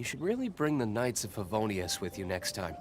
You should really bring the Knights of Favonius with you next time.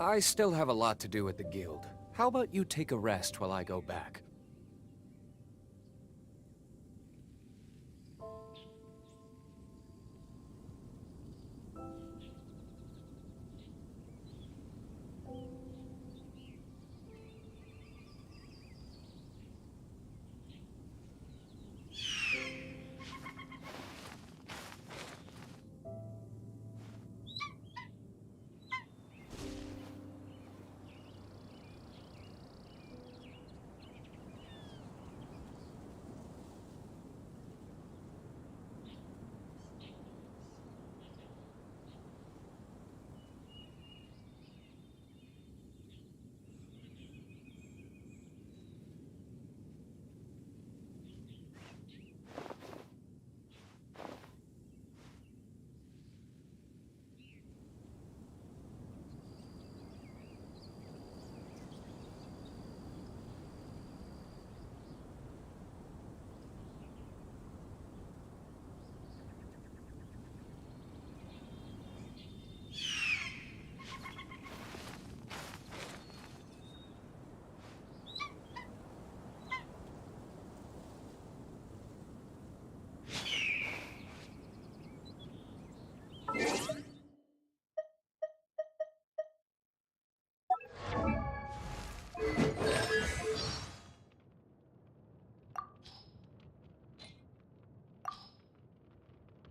I still have a lot to do at the guild. How about you take a rest while I go back?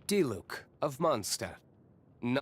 Diluc of Mondstadt. No.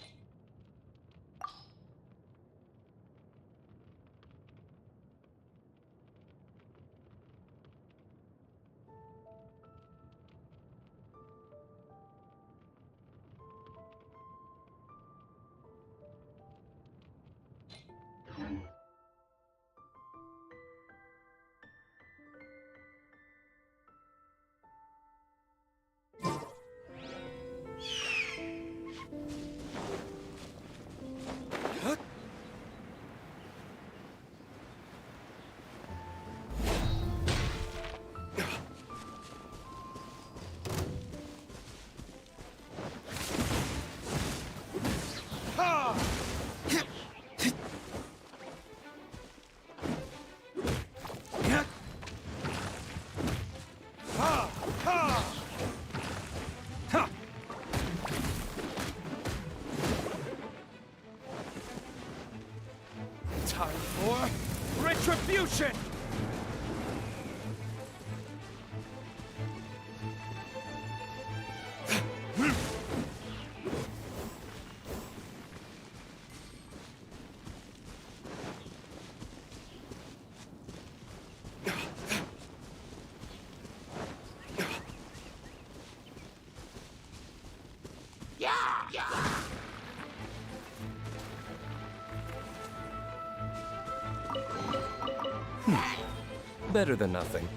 Time for retribution! Better than nothing.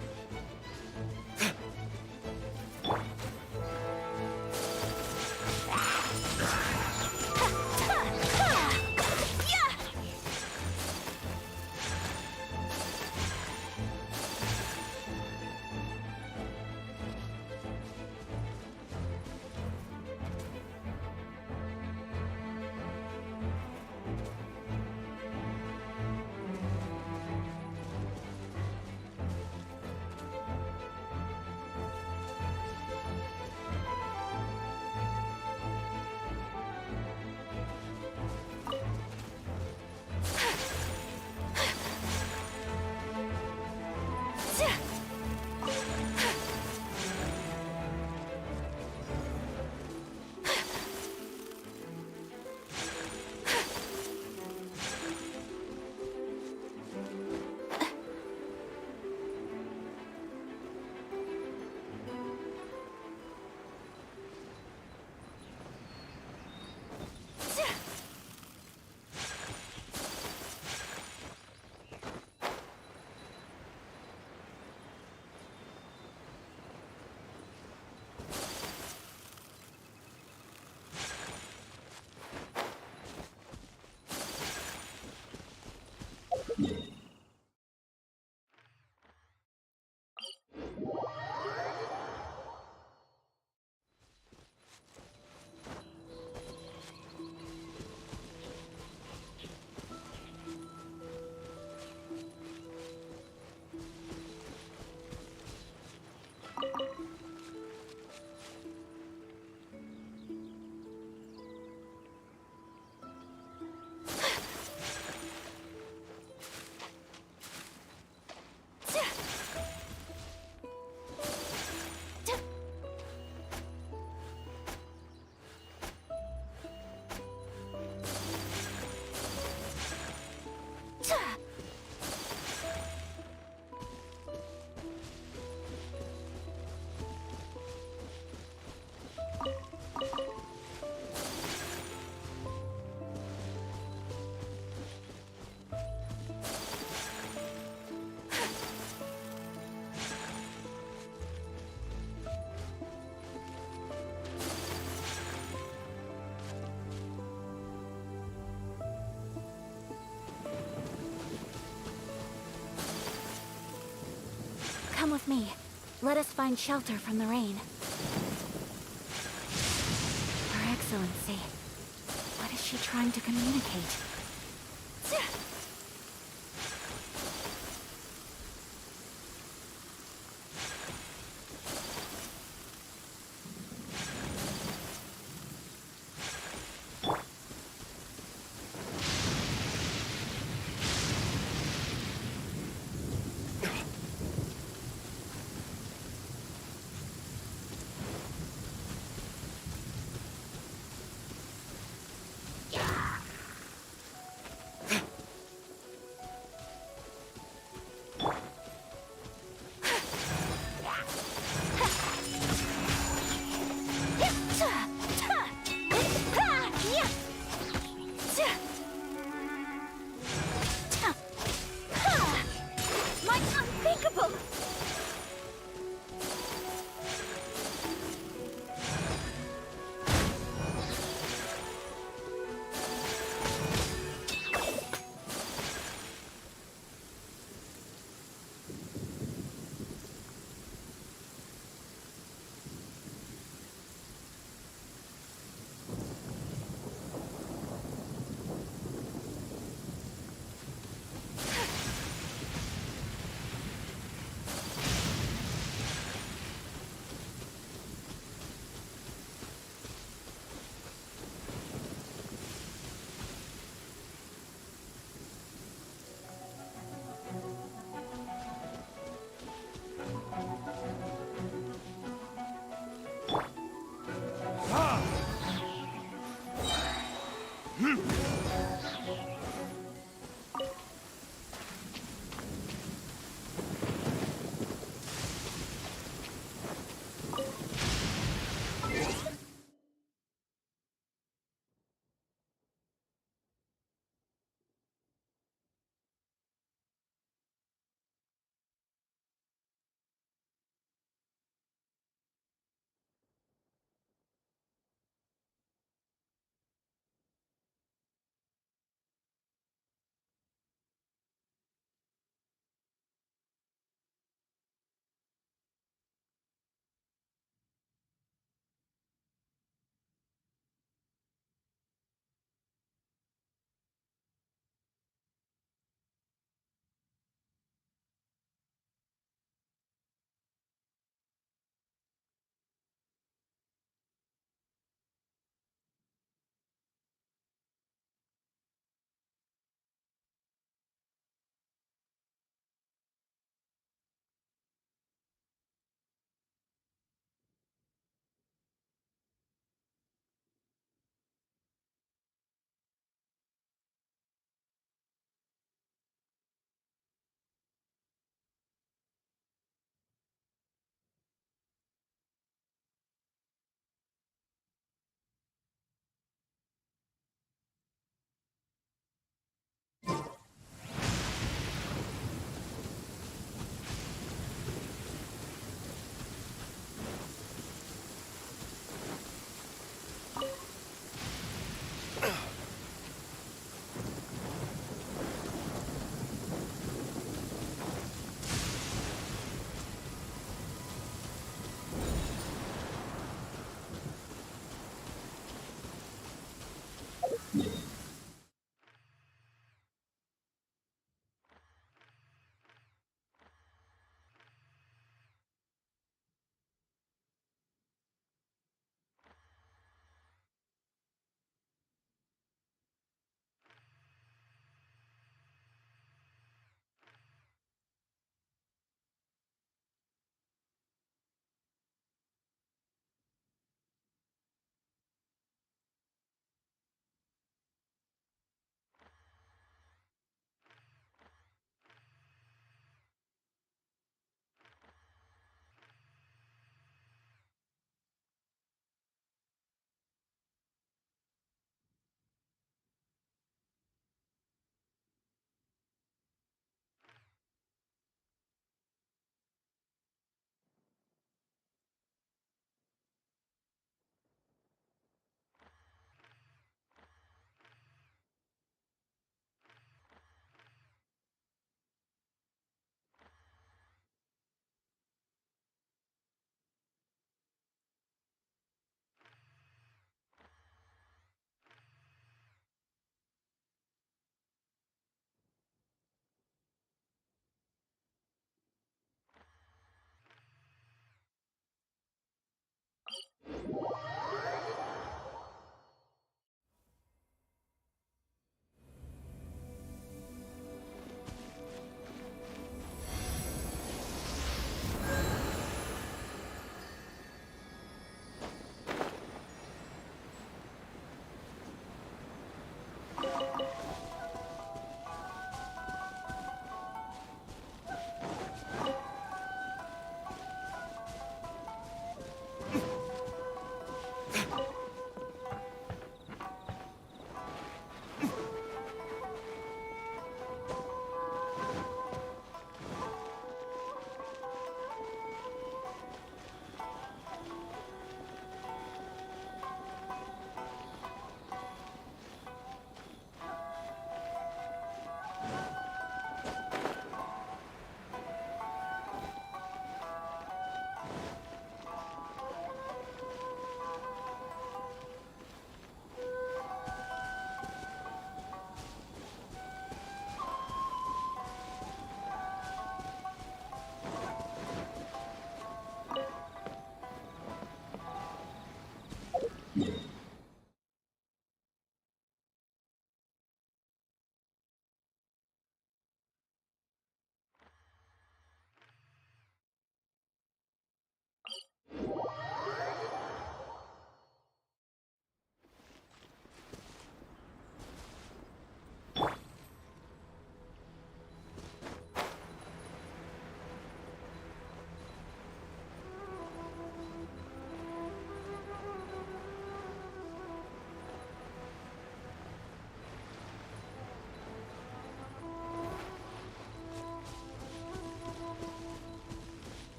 with me. Let us find shelter from the rain. Her Excellency. What is she trying to communicate?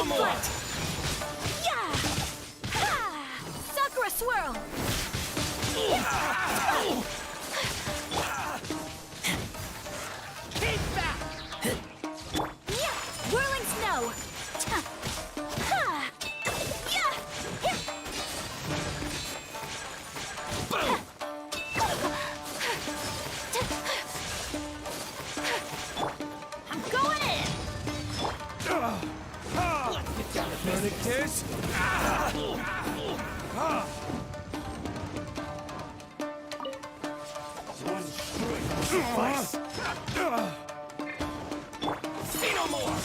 no more! Flight! Yeah! Ha! Sakura swirl! Keep back! Yeah! Whirling snow! Ha! Yeah! Boom! I'm going in! Let's get down to business. One strike will suffice. See no more!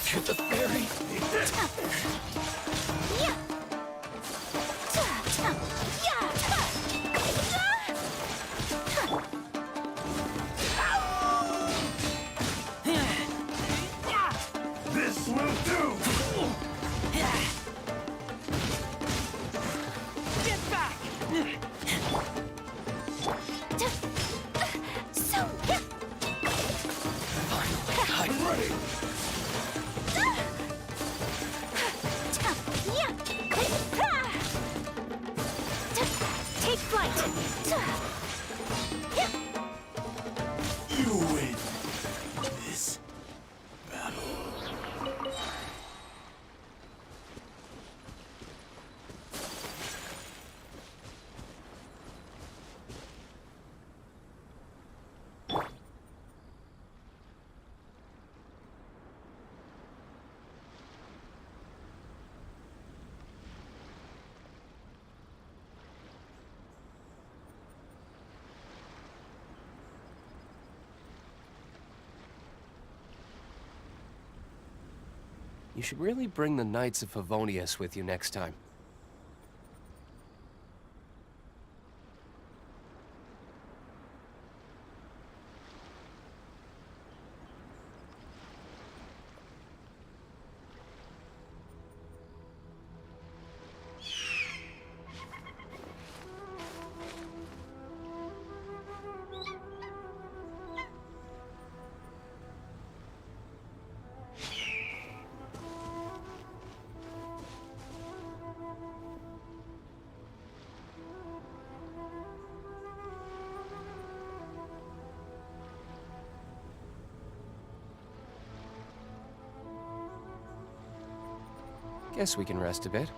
To the ferry! Yeah! This will do! Get back! So, I'm ready! take flight! You win this battle. You should really bring the Knights of Favonius with you next time. Guess we can rest a bit.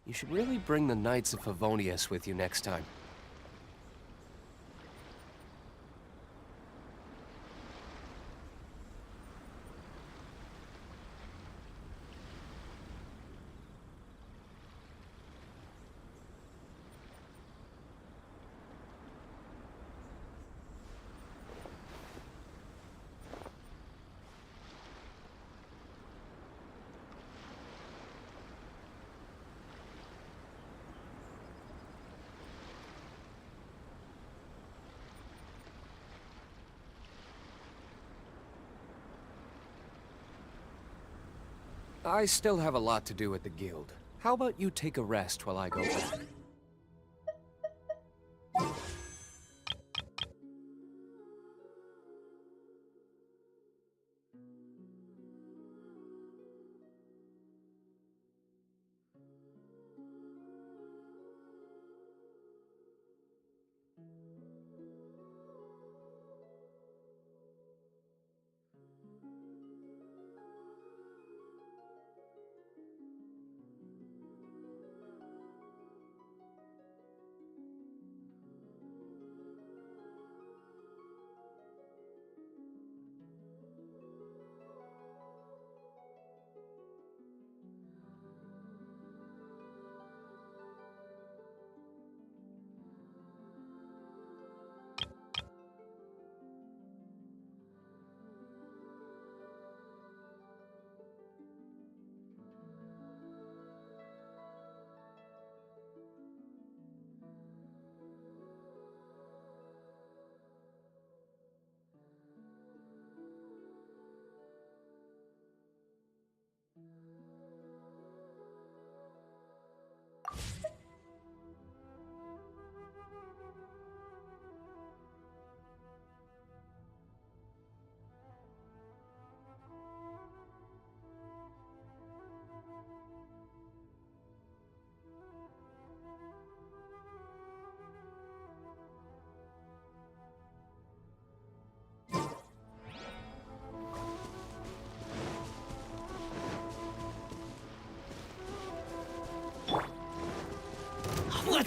You should really bring the Knights of Favonius with you next time. I still have a lot to do at the guild. How about you take a rest while I go back?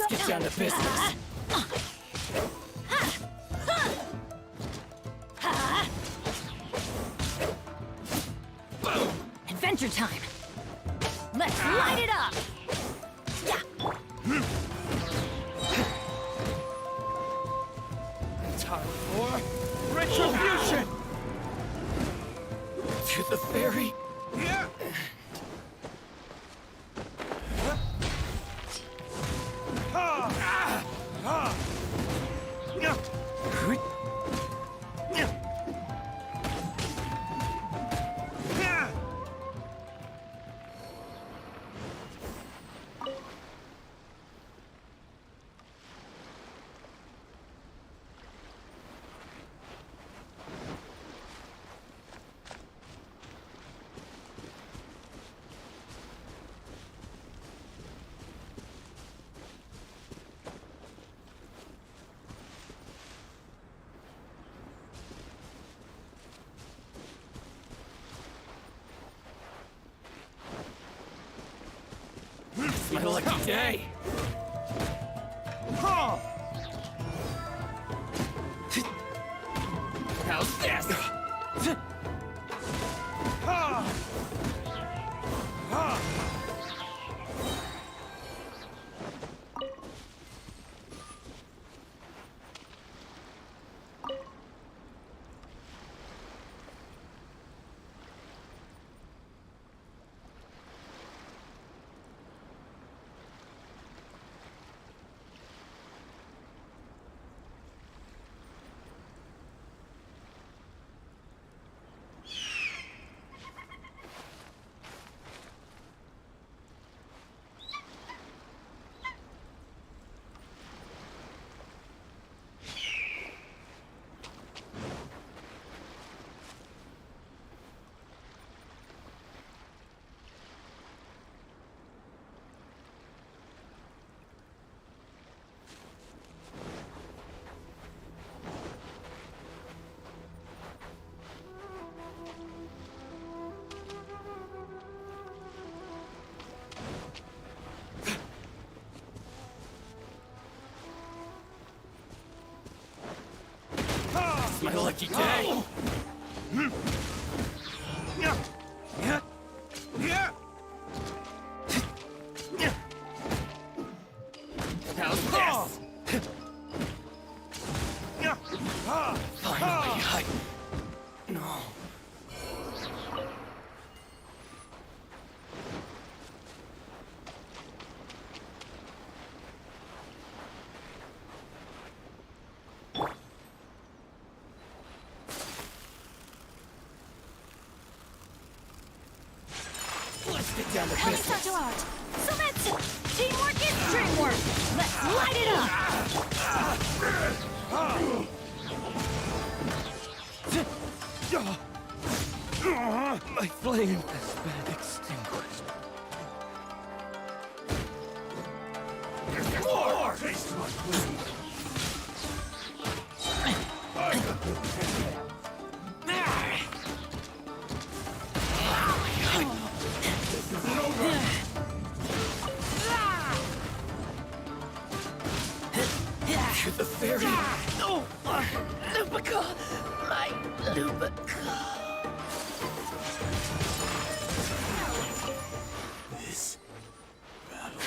Let's get down to business. Adventure time! Let's light it up! Time for retribution! To the fairy. Yeah. It's my lucky day. How's this? It's my lucky day. How's this? Finally, No. Let's get down to Help business. start to art! So that's it! Teamwork is dreamwork! Let's light it up! My flame has been extinguished. More! Taste my food! To the fairy. No! Lupica! My Lupica! This battle.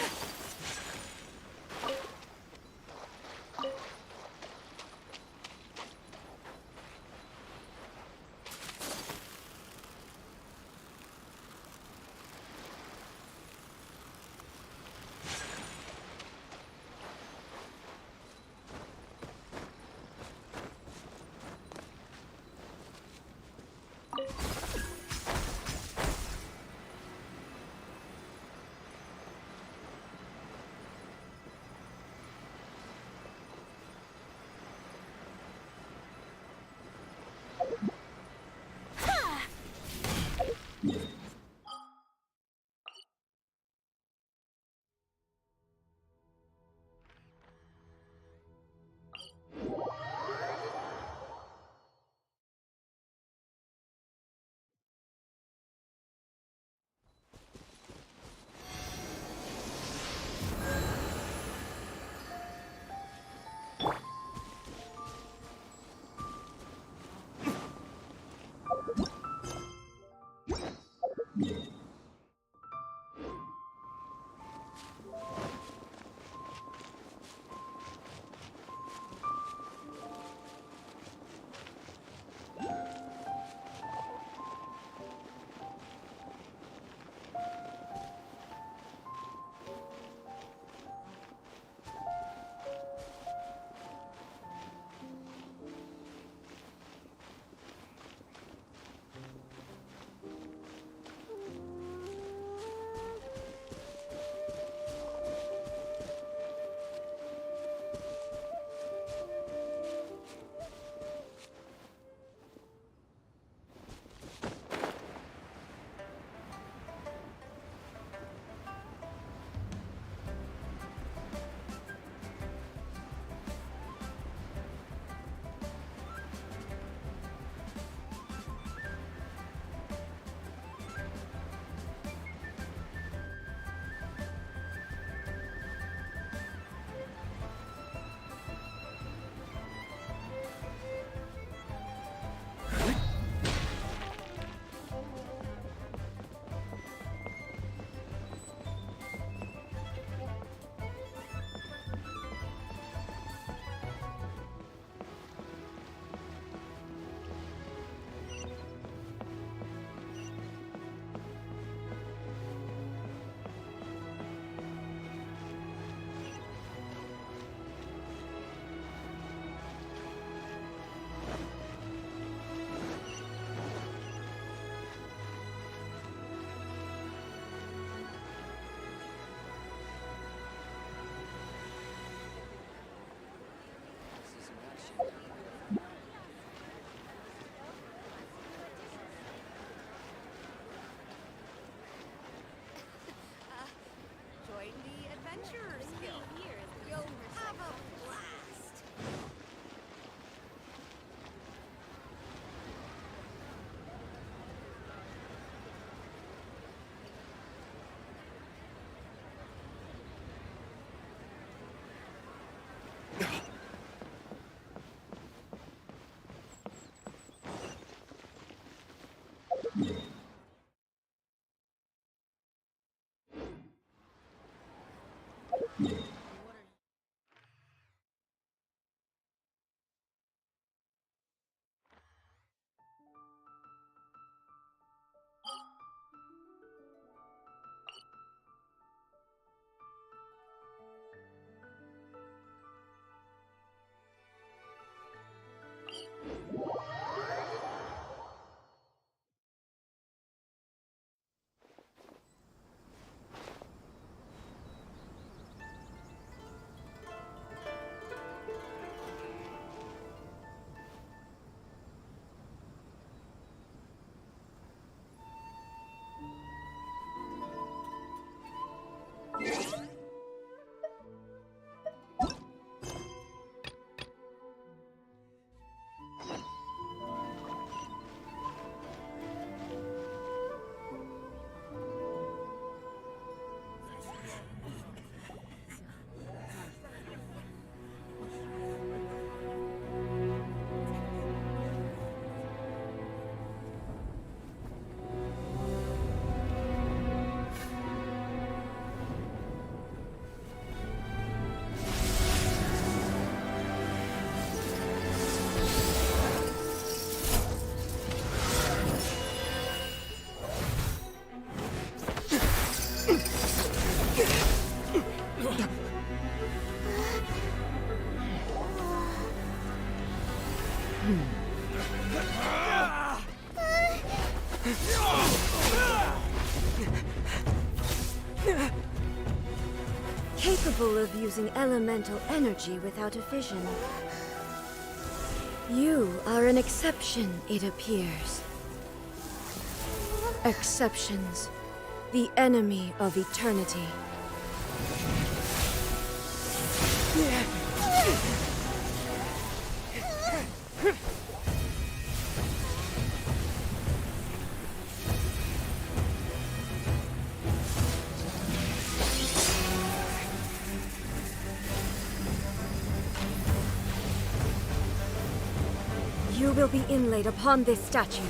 Capable of using elemental energy without a vision. You are an exception, it appears. Exceptions. The enemy of eternity. You will be inlaid upon this statue.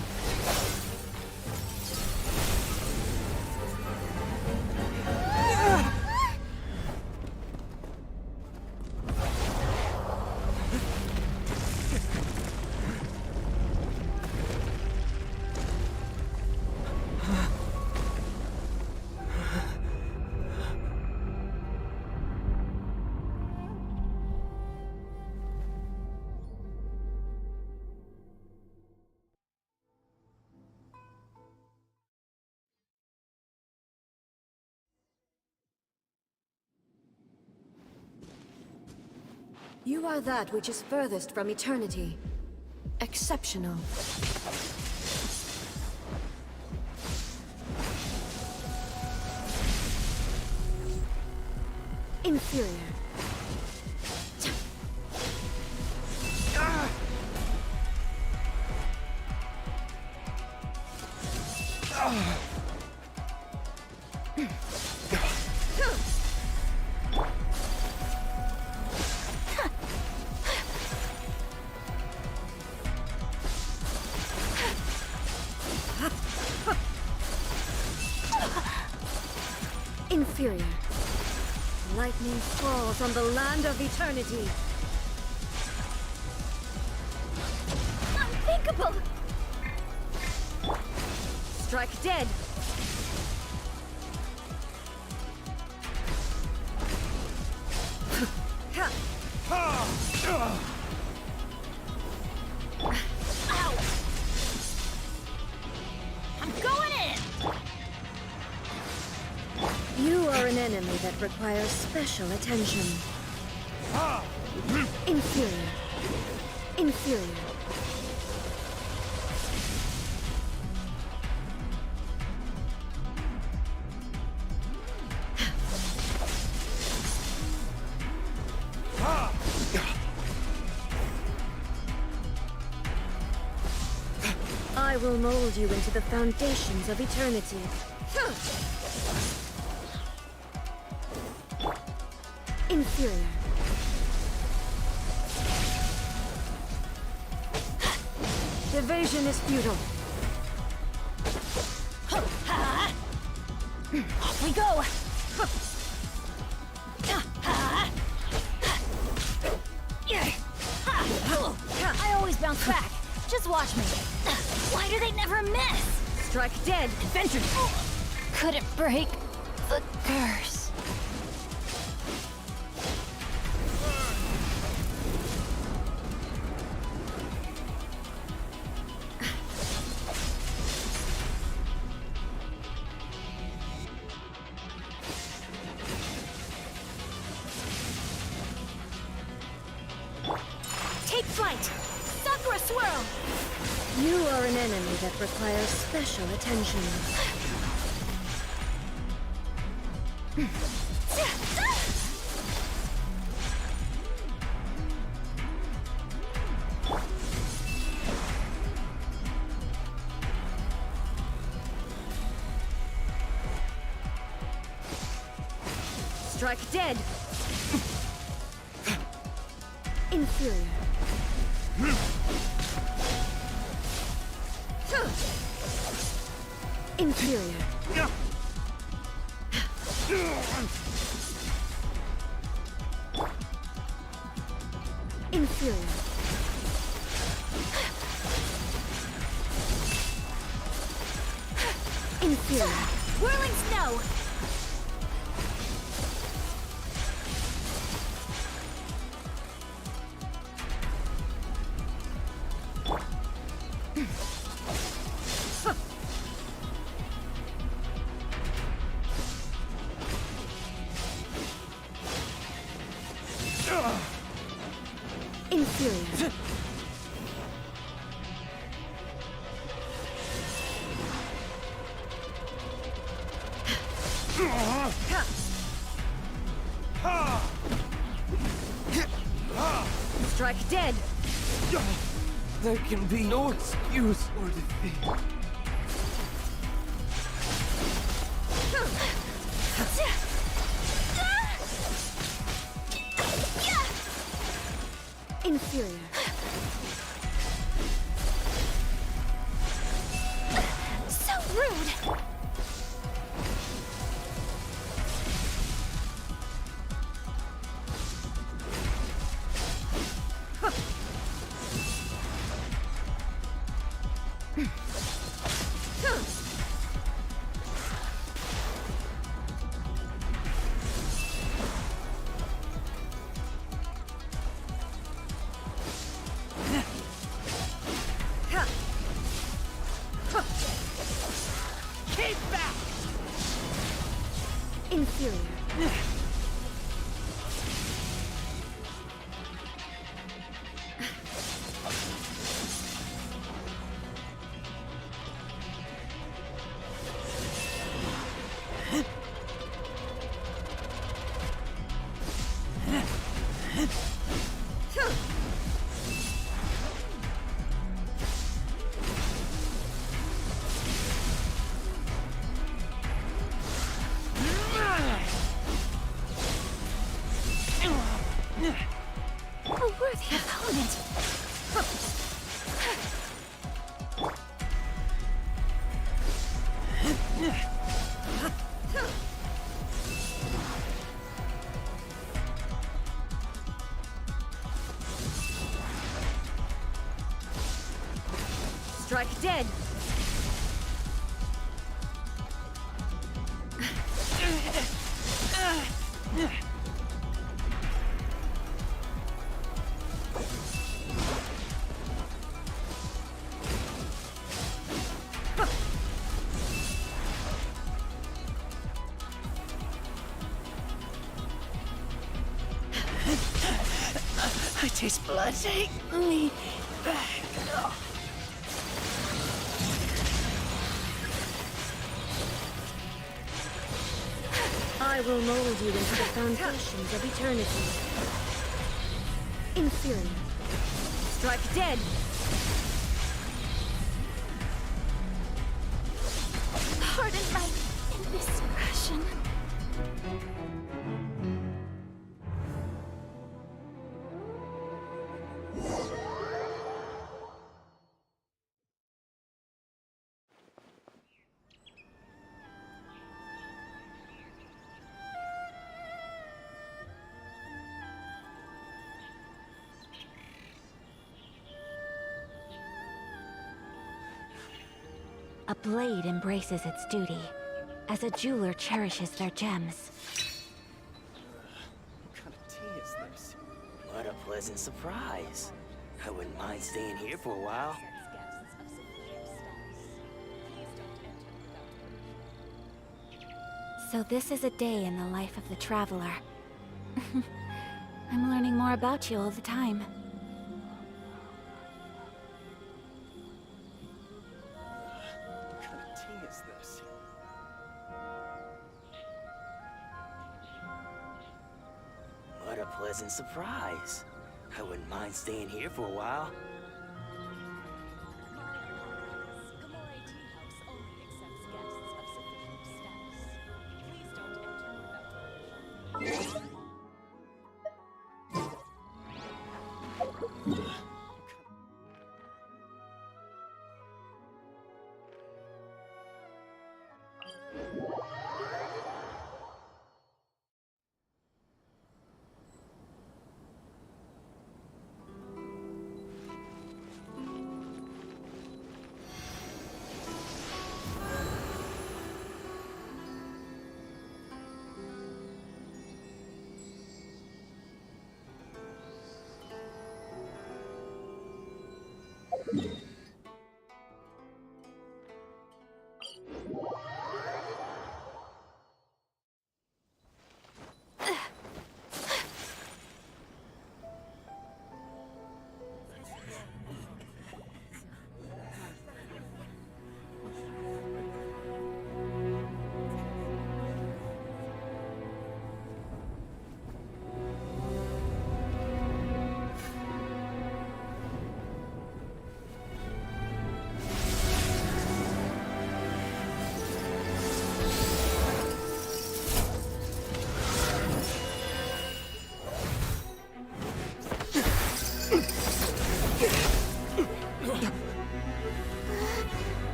You are that which is furthest from eternity. Exceptional. Inferior. Inferior. Lightning falls on the land of eternity. Unthinkable! Strike dead. Ow! I'm going in! You are an enemy that requires special attention. Inferior. Inferior. I will mold you into the foundations of eternity. Inferior. Evasion is futile. Off we go! I always bounce back. Just watch me. Why do they never miss? Strike dead. Adventure couldn't break the curse. Take flight! Sakura swirl! You are an enemy that requires special attention. Strike dead. Inferior. Inferior. Inferior. Inferior. Whirling snow! Inferior. Strike dead. There can be no excuse or defeat. Inferior. So rude! Inferior. A worthy opponent! Strike dead. I taste blood. Take me back. I will mold you into the foundations of eternity. Inferior. Strike dead. Pardon my indiscretion. A blade embraces its duty, as a jeweler cherishes their gems. What kind of tea is this? What a pleasant surprise. I wouldn't mind staying here for a while. So this is a day in the life of the traveler. I'm learning more about you all the time. What kind of tea is this? What a pleasant surprise. I wouldn't mind staying here for a while.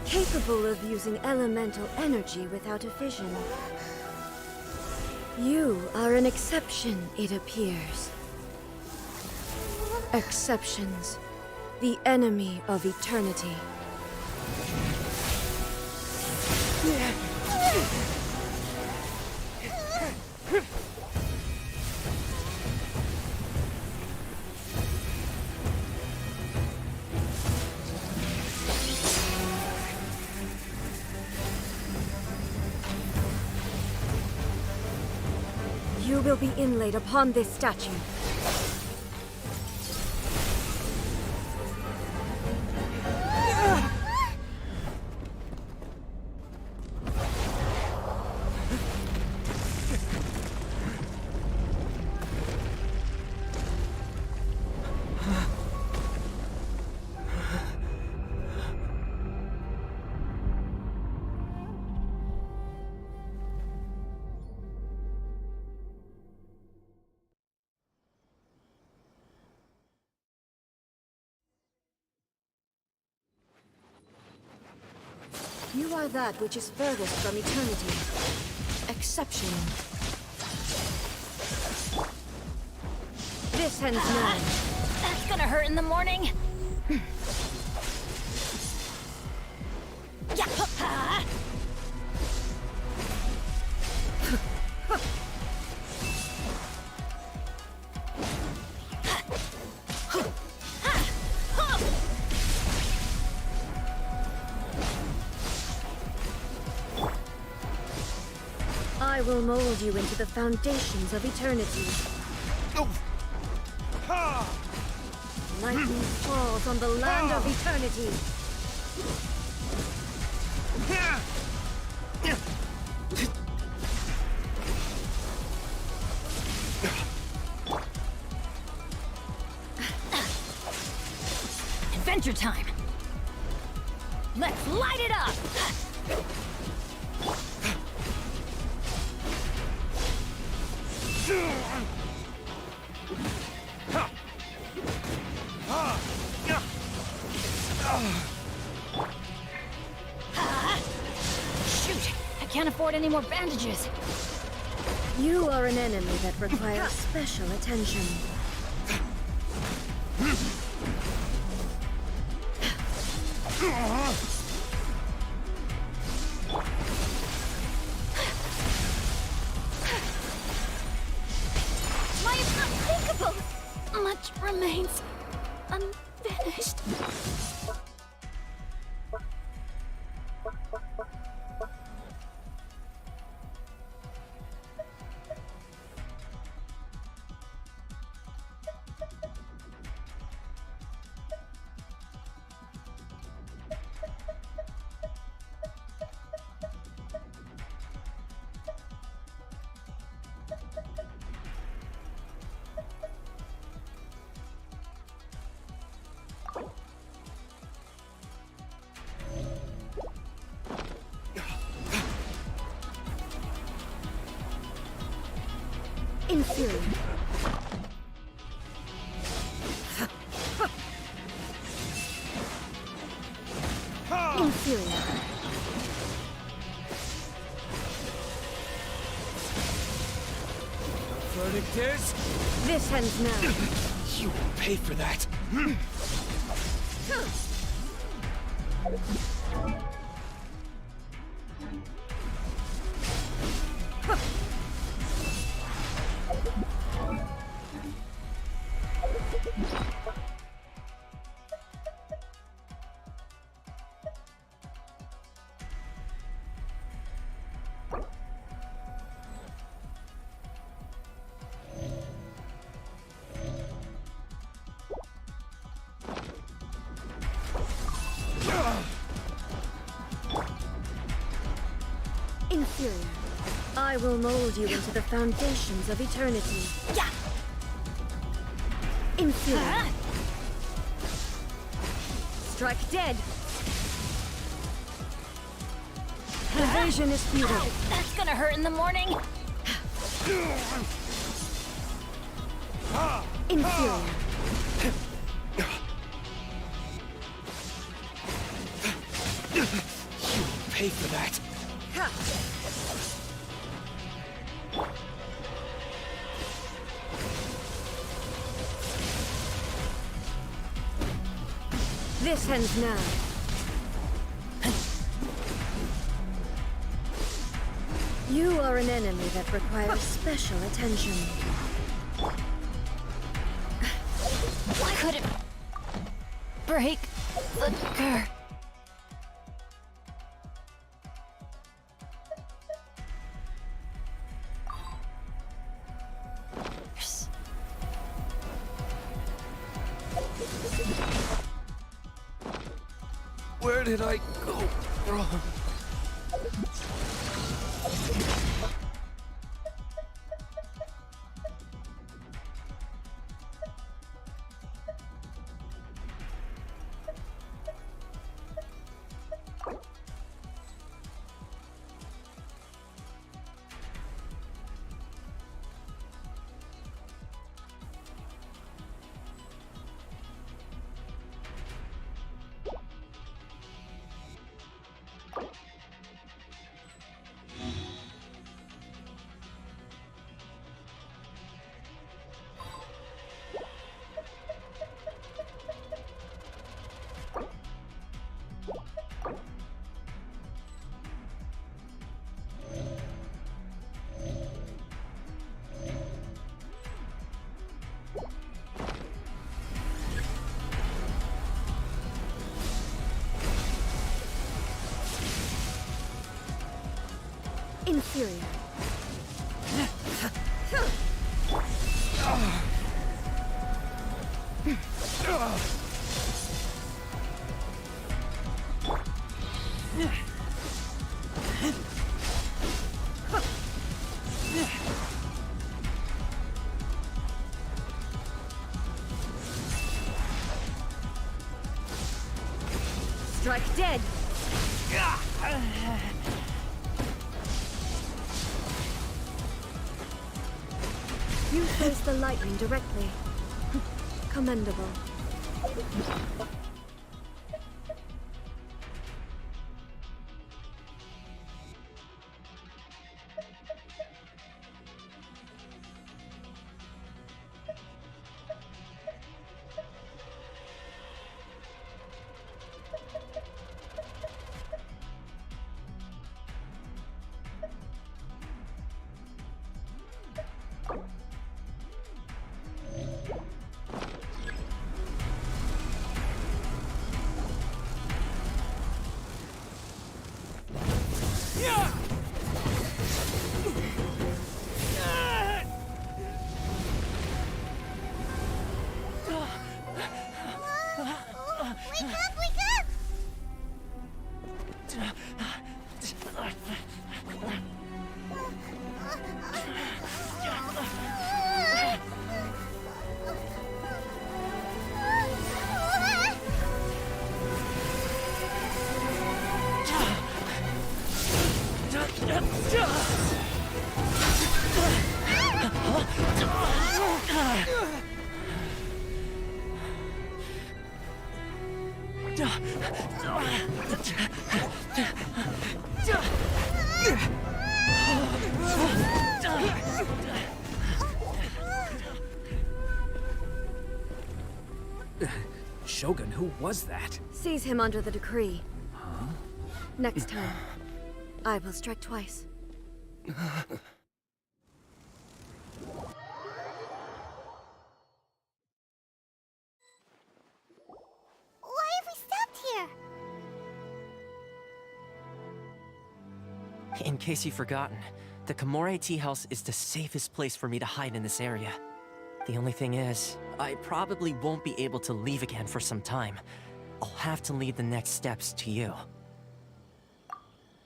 Capable of using elemental energy without a fission. You are an exception, it appears. Exceptions. The enemy of eternity. You will be inlaid upon this statue. You are that which is furthest from eternity. Exception. This ends now. That's gonna hurt in the morning. Yeah. I will mold you into the foundations of eternity. Lightning falls on the land of eternity. Adventure time. Let's light it up. Shoot! I can't afford any more bandages. You are an enemy that requires special attention. My unthinkable! Much remains unfinished. Inferior. Inferior. Verdict is, This ends now. you will pay for that. Inferior. I will mold you into the foundations of eternity. Yeah. Inferior. Strike dead! Evasion is futile. Ow, that's gonna hurt in the morning. Inferior. You pay for that. Ha! This ends now. You are an enemy that requires special attention. Why could it break the curse? Where did I go wrong? Inferior. Strike dead. You face the lightning directly. Commendable. Shogun, who was that? Seize him under the decree. Huh? Next time, I will strike twice. Why have we stopped here? In case you've forgotten, the Komore Tea House is the safest place for me to hide in this area. The only thing is, I probably won't be able to leave again for some time. I'll have to leave the next steps to you.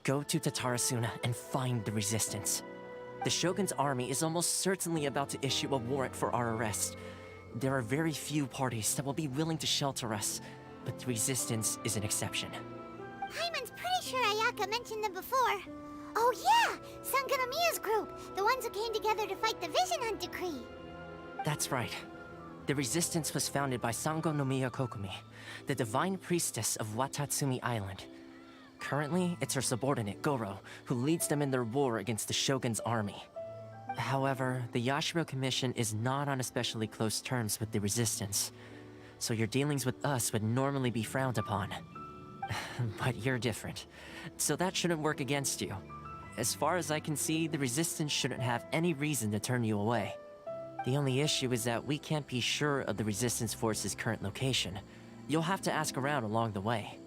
Go to Tatarasuna and find the resistance. The Shogun's army is almost certainly about to issue a warrant for our arrest. There are very few parties that will be willing to shelter us. but the Resistance is an exception. Paimon's pretty sure Ayaka mentioned them before. Oh yeah! Sangonomiya's group! The ones who came together to fight the Vision Hunt Decree! That's right. The Resistance was founded by Sangonomiya Kokumi, the divine priestess of Watatsumi Island. Currently, it's her subordinate, Goro, who leads them in their war against the Shogun's army. However, the Yashiro Commission is not on especially close terms with the Resistance, so your dealings with us would normally be frowned upon. But you're different, so that shouldn't work against you. As far as I can see, the Resistance shouldn't have any reason to turn you away. The only issue is that we can't be sure of the Resistance Force's current location. You'll have to ask around along the way.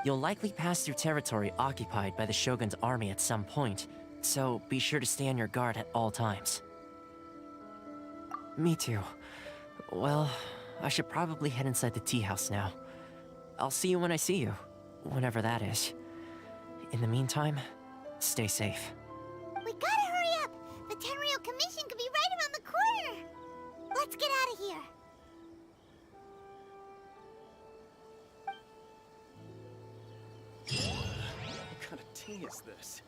You'll likely pass through territory occupied by the Shogun's army at some point, so be sure to stay on your guard at all times. Me too. Well, I should probably head inside the tea house now. I'll see you when I see you, whenever that is. In the meantime, stay safe. We gotta hurry up! The Tenryou Commission could be right around the corner! Let's get out of here! What kind of tea is this?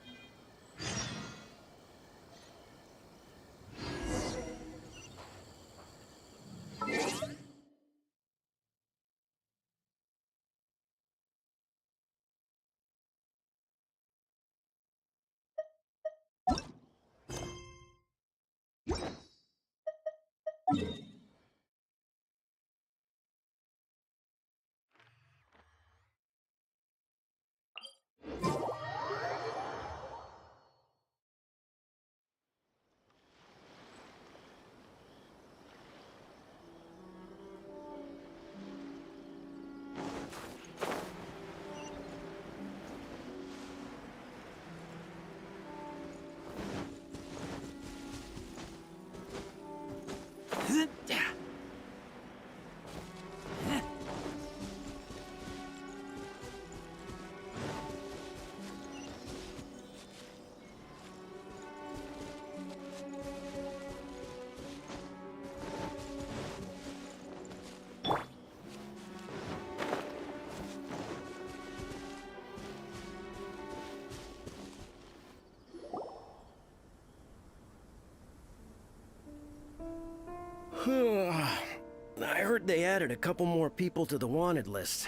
I heard they added a couple more people to the wanted list.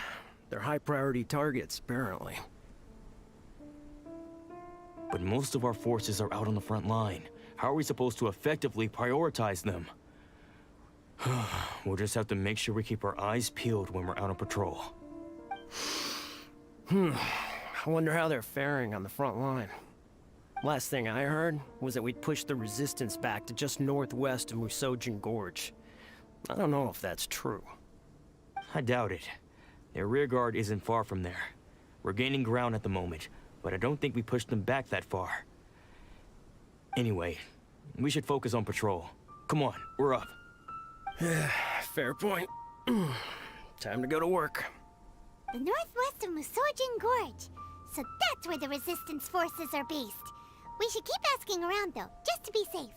They're high-priority targets, apparently. But most of our forces are out on the front line. How are we supposed to effectively prioritize them? We'll just have to make sure we keep our eyes peeled when we're out on patrol. I wonder how they're faring on the front line. Last thing I heard was that we'd pushed the Resistance back to just northwest of Musojin Gorge. I don't know if that's true. I doubt it. Their rearguard isn't far from there. We're gaining ground at the moment, but I don't think we pushed them back that far. Anyway, we should focus on patrol. Come on, we're up. Fair point. Time to go to work. The northwest of Musojin Gorge. So that's where the Resistance forces are based. We should keep asking around though, just to be safe.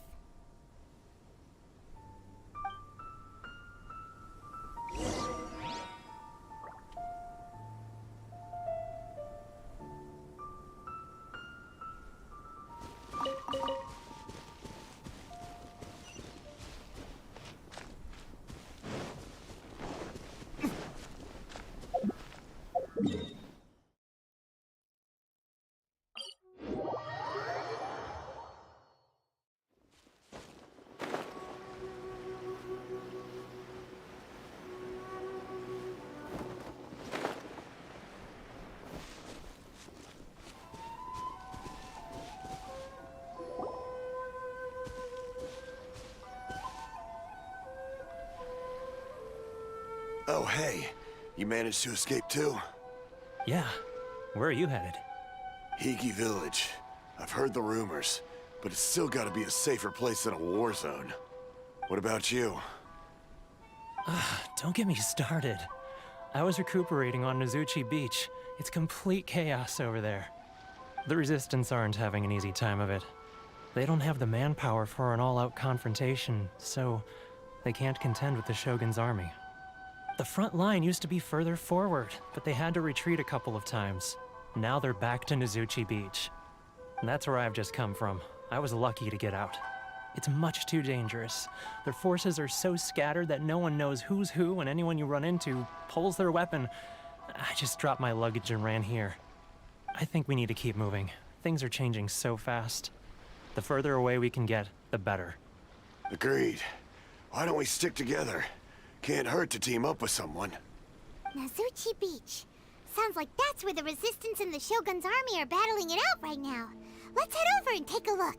Oh, hey. You managed to escape too? Yeah. Where are you headed? Higi Village. I've heard the rumors, but it's still gotta be a safer place than a war zone. What about you? Don't get me started. I was recuperating on Nozuchi Beach. It's complete chaos over there. The Resistance aren't having an easy time of it. They don't have the manpower for an all-out confrontation, so they can't contend with the Shogun's army. The front line used to be further forward, but they had to retreat a couple of times. Now they're back to Nizuchi Beach. And that's where I've just come from. I was lucky to get out. It's much too dangerous. Their forces are so scattered that no one knows who's who, and anyone you run into pulls their weapon. I just dropped my luggage and ran here. I think we need to keep moving. Things are changing so fast. The further away we can get, the better. Agreed. Why don't we stick together? Can't hurt to team up with someone. Nizuchi Beach. Sounds like that's where the Resistance and the Shogun's army are battling it out right now. Let's head over and take a look.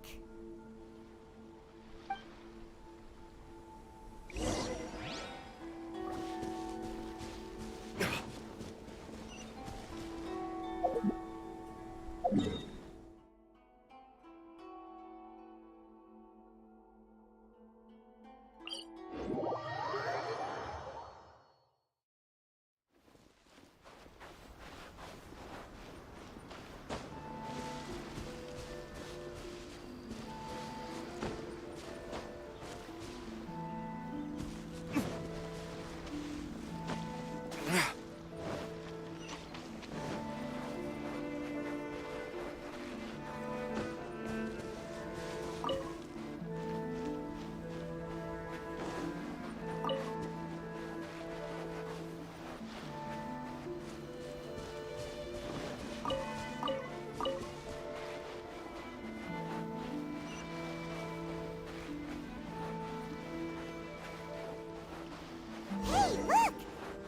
Hey, look!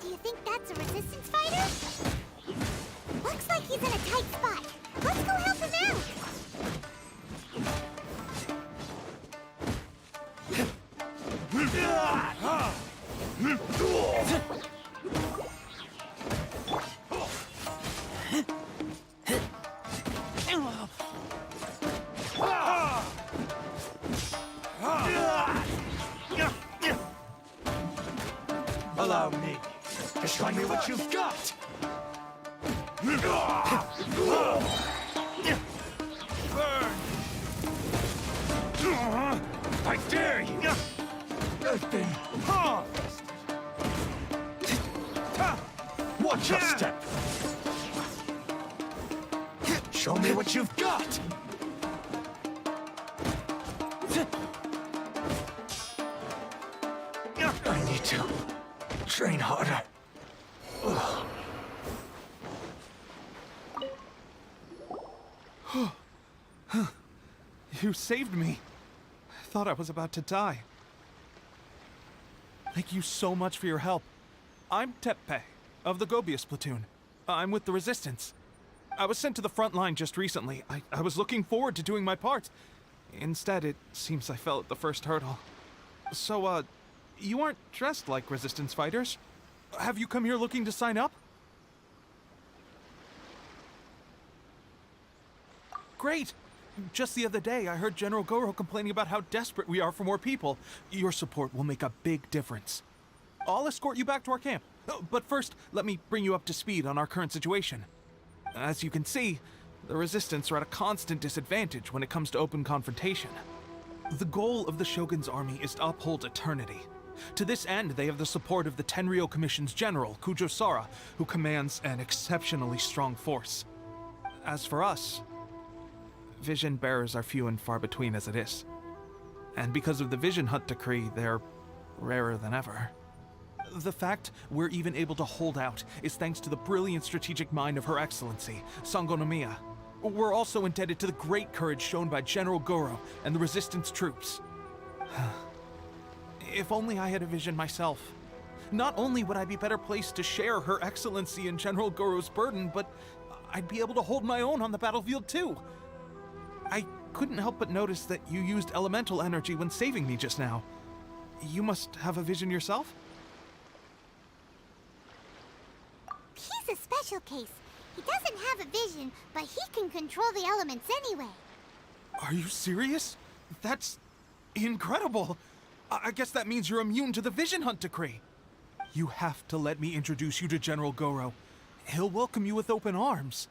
Do you think that's a Resistance fighter? Looks like he's in a tight spot. Let's go help him out! Allow me to show me what you've got. Burn! I dare you! Earthen harvest! Watch your step! Show me what you've got! I need to train harder. You saved me. I thought I was about to die. Thank you so much for your help. I'm Teppei, of the Gobius platoon. I'm with the Resistance. I was sent to the front line just recently. I was looking forward to doing my part. Instead, it seems I fell at the first hurdle. So, you aren't dressed like Resistance fighters. Have you come here looking to sign up? Great! Just the other day, I heard General Goro complaining about how desperate we are for more people. Your support will make a big difference. I'll escort you back to our camp. But first, let me bring you up to speed on our current situation. As you can see, the Resistance are at a constant disadvantage when it comes to open confrontation. The goal of the Shogun's army is to uphold eternity. To this end, they have the support of the Tenryou Commission's general, Kujo Sara, who commands an exceptionally strong force. As for us, vision bearers are few and far between as it is. And because of the Vision Hunt decree, they're rarer than ever. The fact we're even able to hold out is thanks to the brilliant strategic mind of Her Excellency, Sango Nomiya. We're also indebted to the great courage shown by General Goro and the Resistance troops. If only I had a vision myself. Not only would I be better placed to share Her Excellency and General Goro's burden, but I'd be able to hold my own on the battlefield too. I couldn't help but notice that you used elemental energy when saving me just now. You must have a vision yourself? He's a special case. He doesn't have a vision, but he can control the elements anyway. Are you serious? That's incredible. I guess that means you're immune to the Vision Hunt decree. You have to let me introduce you to General Goro. He'll welcome you with open arms.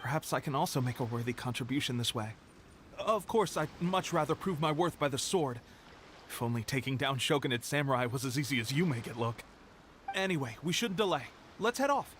Perhaps I can also make a worthy contribution this way. Of course, I'd much rather prove my worth by the sword. If only taking down shogunate samurai was as easy as you make it look. Anyway, we shouldn't delay. Let's head off.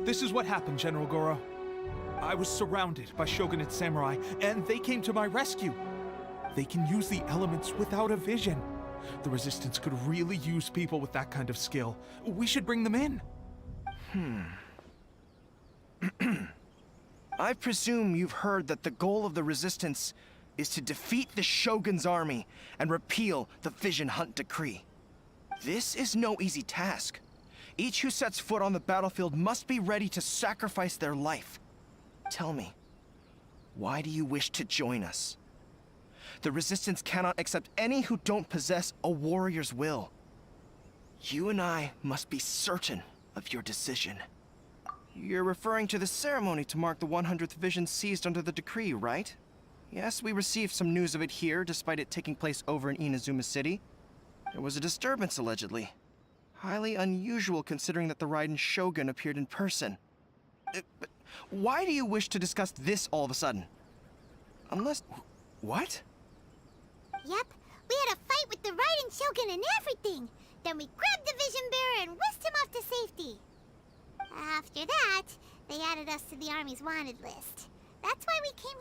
This is what happened, General Goro. I was surrounded by Shogunate samurai, and they came to my rescue. They can use the elements without a vision. The Resistance could really use people with that kind of skill. We should bring them in. I presume you've heard that the goal of the Resistance is to defeat the Shogun's army and repeal the Vision Hunt Decree. This is no easy task. Each who sets foot on the battlefield must be ready to sacrifice their life. Tell me, why do you wish to join us? The Resistance cannot accept any who don't possess a warrior's will. You and I must be certain of your decision. You're referring to the ceremony to mark the 100th Vision seized under the decree, right? Yes, we received some news of it here, despite it taking place over in Inazuma City. There was a disturbance, allegedly. Highly unusual considering that the Raiden Shogun appeared in person. But why do you wish to discuss this all of a sudden? Unless... what? Yep, we had a fight with the Raiden Shogun and everything. Then we grabbed the Vision Bearer and whisked him off to safety. After that, they added us to the Army's wanted list. That's why we came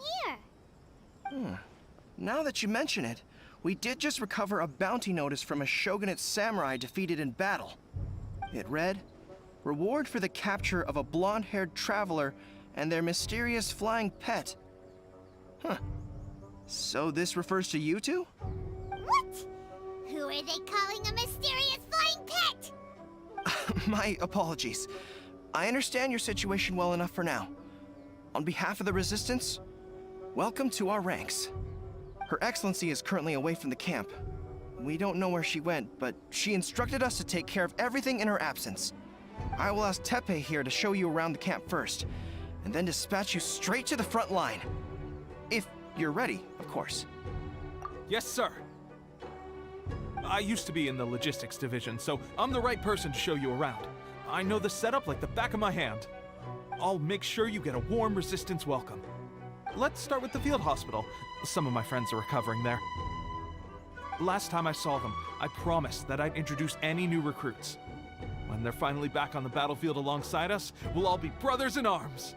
here. Now that you mention it, we did just recover a bounty notice from a Shogunate samurai defeated in battle. It read, "Reward for the capture of a blonde-haired traveler and their mysterious flying pet." Huh. So this refers to you two? What? Who are they calling a mysterious flying pet? My apologies. I understand your situation well enough for now. On behalf of the Resistance, welcome to our ranks. Her Excellency is currently away from the camp. We don't know where she went, but she instructed us to take care of everything in her absence. I will ask Teppei here to show you around the camp first, and then dispatch you straight to the front line. If you're ready, of course. Yes, sir. I used to be in the logistics division, so I'm the right person to show you around. I know the setup like the back of my hand. I'll make sure you get a warm Resistance welcome. Let's start with the field hospital. Some of my friends are recovering there. Last time I saw them, I promised that I'd introduce any new recruits. When they're finally back on the battlefield alongside us, we'll all be brothers in arms.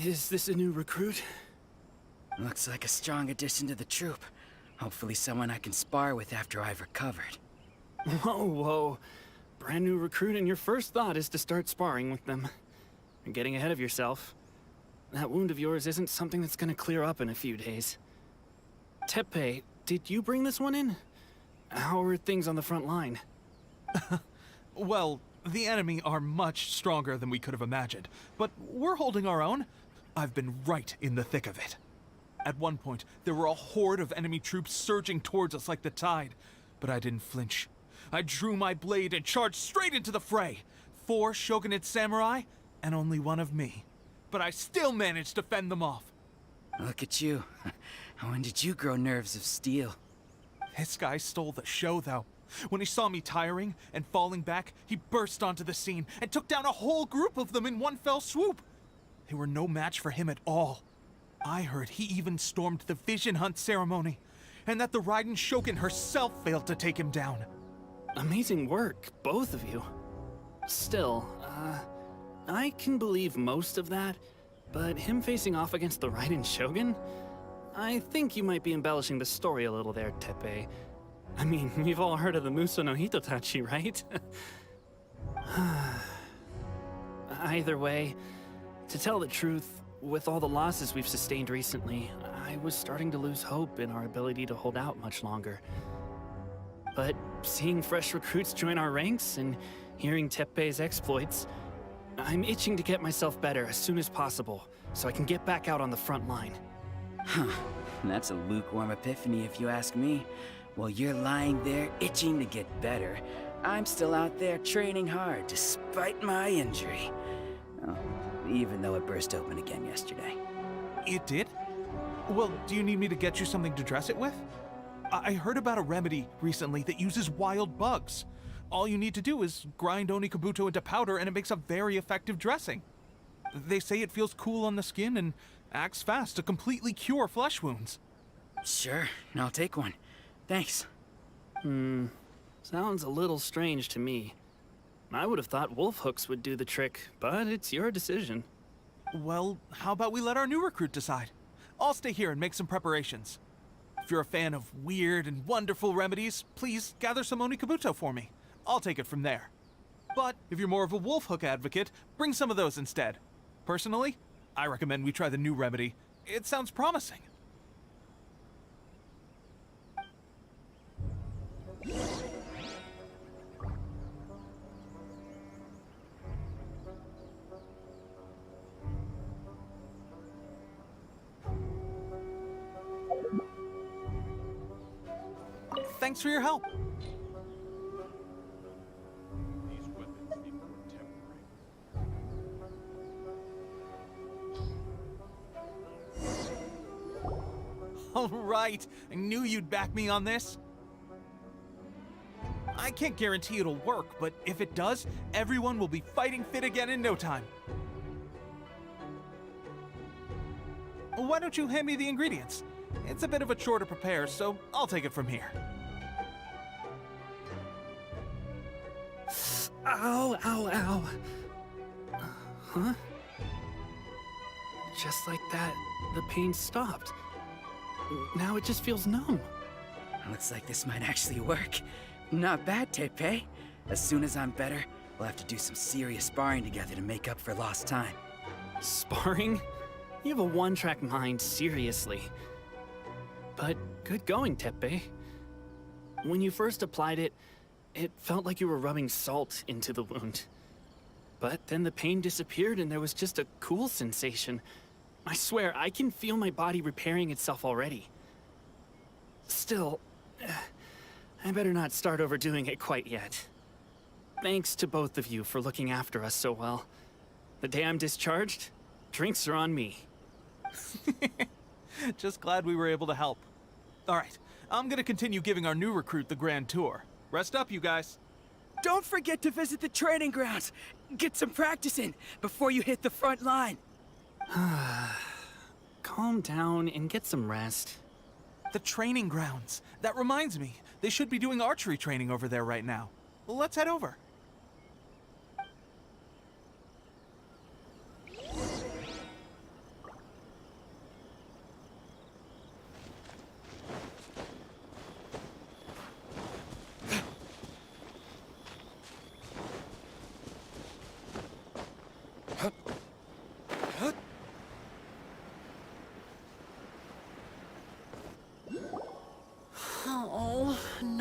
Is this a new recruit? Looks like a strong addition to the troop. Hopefully someone I can spar with after I've recovered. Whoa, whoa. Brand new recruit and your first thought is to start sparring with them. You're getting ahead of yourself. That wound of yours isn't something that's gonna clear up in a few days. Tepe, did you bring this one in? How are things on the front line? Well, the enemy are much stronger than we could have imagined, but we're holding our own. I've been right in the thick of it. At one point, there were a horde of enemy troops surging towards us like the tide, but I didn't flinch. I drew my blade and charged straight into the fray. 4 shogunate samurai, and only 1 of me. But I still managed to fend them off. Look at you. When did you grow nerves of steel? This guy stole the show, though. When he saw me tiring and falling back, he burst onto the scene and took down a whole group of them in one fell swoop. They were no match for him at all. I heard he even stormed the vision hunt ceremony, and that the Ryzen Shogun herself failed to take him down. Amazing work, both of you. Still, I can believe most of that, but him facing off against the Ryzen Shogun? I think you might be embellishing the story a little there, Tepe. I mean, we've all heard of the Muso no Hitotachi, right? Either way, to tell the truth, with all the losses we've sustained recently, I was starting to lose hope in our ability to hold out much longer. But seeing fresh recruits join our ranks and hearing Tepe's exploits, I'm itching to get myself better as soon as possible, so I can get back out on the front line. Huh. That's a lukewarm epiphany if you ask me. While you're lying there itching to get better, I'm still out there training hard despite my injury. Oh, even though it burst open again yesterday. It did? Well, do you need me to get you something to dress it with? I heard about a remedy recently that uses wild bugs. All you need to do is grind Onikabuto into powder and it makes a very effective dressing. They say it feels cool on the skin and acts fast to completely cure flesh wounds. Sure, I'll take one. Thanks. Sounds a little strange to me. I would have thought wolf hooks would do the trick, but it's your decision. Well, how about we let our new recruit decide? I'll stay here and make some preparations. If you're a fan of weird and wonderful remedies, please gather some Onikabuto for me. I'll take it from there. But if you're more of a wolf hook advocate, bring some of those instead. Personally, I recommend we try the new remedy. It sounds promising. Thanks for your help. All right, I knew you'd back me on this. I can't guarantee it'll work, but if it does, everyone will be fighting fit again in no time. Why don't you hand me the ingredients? It's a bit of a chore to prepare, so I'll take it from here. Ow, ow, ow. Huh? Just like that, the pain stopped. Now it just feels numb. Looks like this might actually work. Not bad, Tepe. As soon as I'm better, we'll have to do some serious sparring together to make up for lost time. Sparring? You have a one-track mind, seriously. But good going, Tepe. When you first applied it, it felt like you were rubbing salt into the wound. But then the pain disappeared and there was just a cool sensation. I swear, I can feel my body repairing itself already. Still, I better not start overdoing it quite yet. Thanks to both of you for looking after us so well. The day I'm discharged, drinks are on me. Just glad we were able to help. All right, I'm gonna continue giving our new recruit the grand tour. Rest up, you guys. Don't forget to visit the training grounds. Get some practice in before you hit the front line. Calm down and get some rest. The training grounds. That reminds me, they should be doing archery training over there right now. Well, let's head over.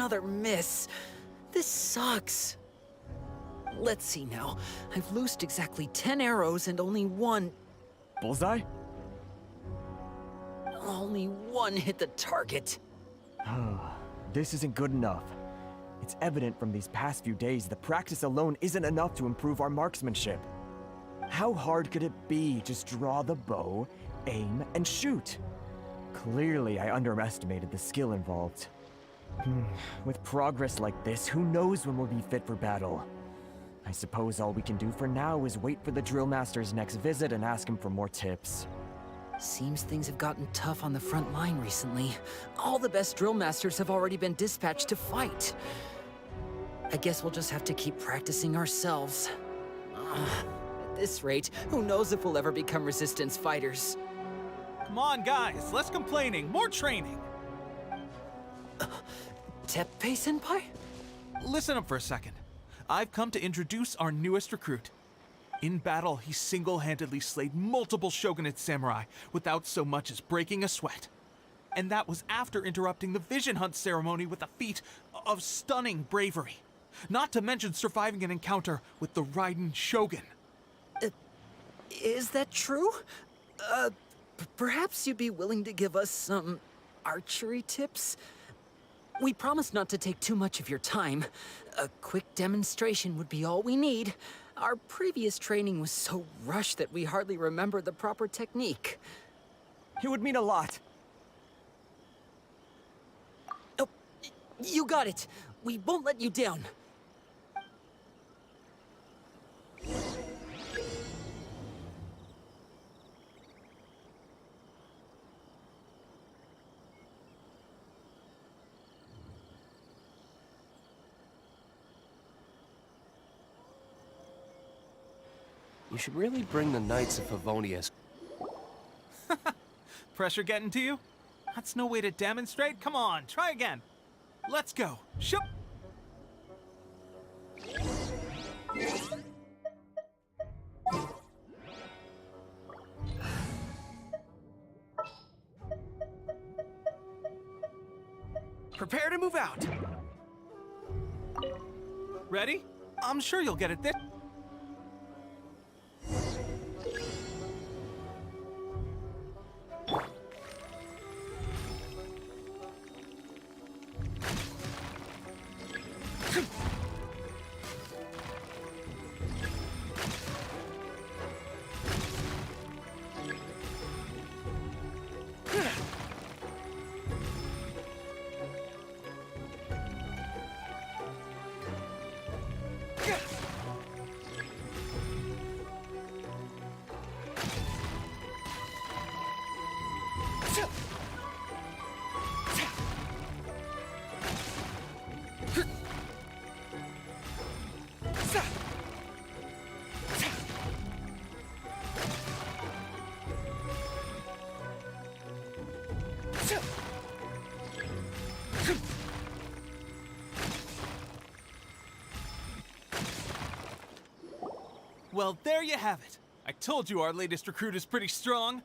another miss. This sucks. Let's see now. I've loosed exactly 10 arrows and only one... Bullseye? Only one hit the target. This isn't good enough. It's evident from these past few days that practice alone isn't enough to improve our marksmanship. How hard could it be? Just draw the bow, aim, and shoot. Clearly, I underestimated the skill involved. With progress like this, who knows when we'll be fit for battle? I suppose all we can do for now is wait for the drill master's next visit and ask him for more tips. Seems things have gotten tough on the front line recently. All the best drill masters have already been dispatched to fight. I guess we'll just have to keep practicing ourselves. At this rate, who knows if we'll ever become resistance fighters. Come on, guys, less complaining, more training. Teppei-senpai? Listen up for a second. I've come to introduce our newest recruit. In battle, he single-handedly slayed multiple shogunate samurai without so much as breaking a sweat. And that was after interrupting the vision hunt ceremony with a feat of stunning bravery. Not to mention surviving an encounter with the Ryzen shogun. Is that true? Perhaps you'd be willing to give us some archery tips? We promise not to take too much of your time. A quick demonstration would be all we need. Our previous training was so rushed that we hardly remember the proper technique. It would mean a lot. Oh, you got it. We won't let you down. You should really bring the Knights of Favonius. Pressure getting to you? That's no way to demonstrate. Come on, try again. Let's go. Shoop! Prepare to move out. Ready? I'm sure you'll get it this. Well, there you have it. I told you our latest recruit is pretty strong.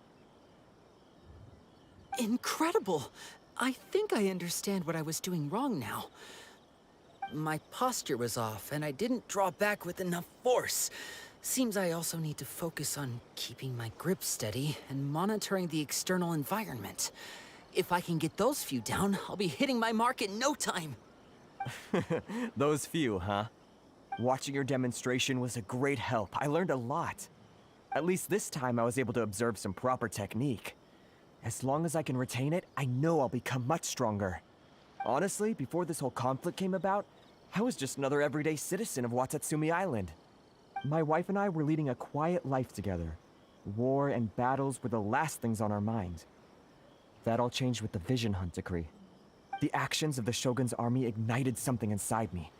Incredible! I think I understand what I was doing wrong now. My posture was off, and I didn't draw back with enough force. Seems I also need to focus on keeping my grip steady and monitoring the external environment. If I can get those few down, I'll be hitting my mark in no time. Those few, huh? Watching your demonstration was a great help. I learned a lot. At least this time I was able to observe some proper technique. As long as I can retain it, I know I'll become much stronger. Honestly, before this whole conflict came about, I was just another everyday citizen of Watatsumi Island. My wife and I were leading a quiet life together. War and battles were the last things on our mind. That all changed with the Vision Hunt decree. The actions of the Shogun's army ignited something inside me.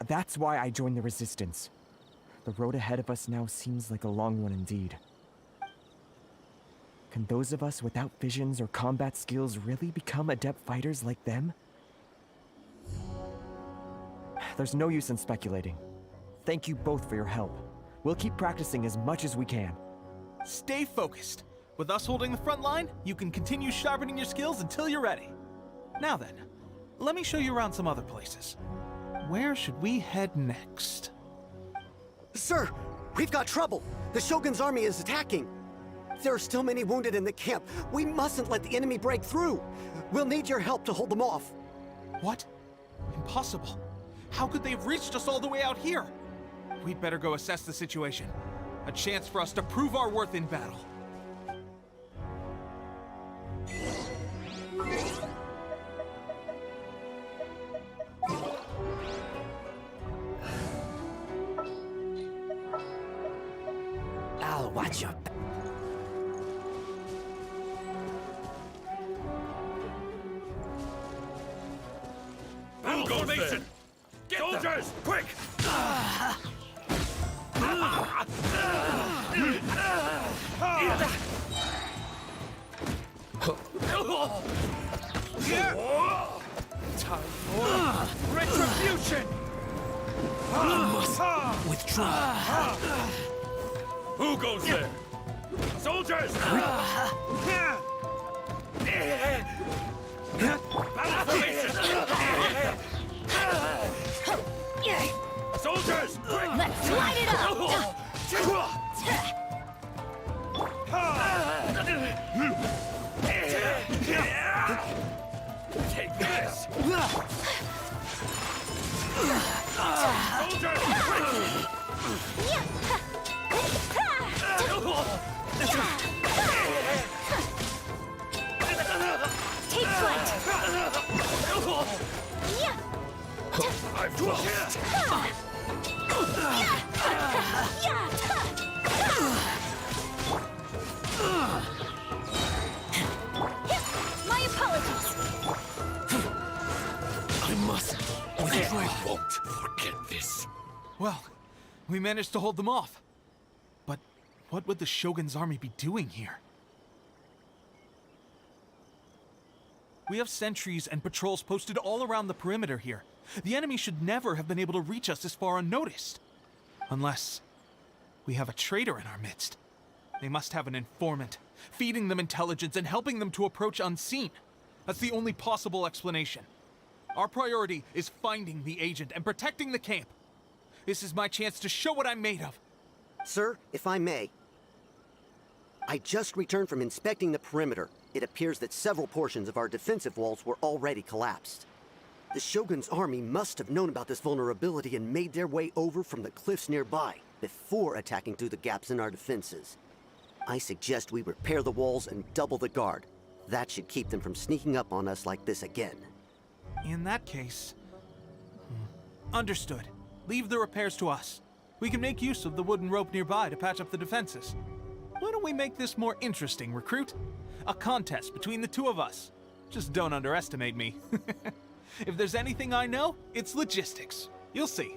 That's why I joined the Resistance. The road ahead of us now seems like a long one indeed. Can those of us without visions or combat skills really become adept fighters like them? There's no use in speculating. Thank you both for your help. We'll keep practicing as much as we can. Stay focused. With us holding the front line, you can continue sharpening your skills until you're ready. Now then, let me show you around some other places. Where should we head next? Sir, we've got trouble. The Shogun's army is attacking. There are still many wounded in the camp. We mustn't let the enemy break through. We'll need your help to hold them off. What? Impossible. How could they have reached us all the way out here? We'd better go assess the situation. A chance for us to prove our worth in battle. Al, watch your back. Battle formation! Soldiers, quick! Time for retribution! We must withdraw. Who goes there? Soldiers! Battle formation! Soldiers! Quick! Let's light it up! Take this! Soldiers! Take flight! I've lost! My apologies! I must withdraw. I won't forget this. Well, we managed to hold them off. But what would the Shogun's army be doing here? We have sentries and patrols posted all around the perimeter here. The enemy should never have been able to reach us this far unnoticed. Unless we have a traitor in our midst. They must have an informant, feeding them intelligence and helping them to approach unseen. That's the only possible explanation. Our priority is finding the agent and protecting the camp. This is my chance to show what I'm made of. Sir, if I may. I just returned from inspecting the perimeter. It appears that several portions of our defensive walls were already collapsed. The Shogun's army must have known about this vulnerability and made their way over from the cliffs nearby before attacking through the gaps in our defenses. I suggest we repair the walls and double the guard. That should keep them from sneaking up on us like this again. In that case... Understood. Leave the repairs to us. We can make use of the wooden rope nearby to patch up the defenses. Why don't we make this more interesting, recruit? A contest between the two of us. Just don't underestimate me. If there's anything I know, it's logistics. You'll see.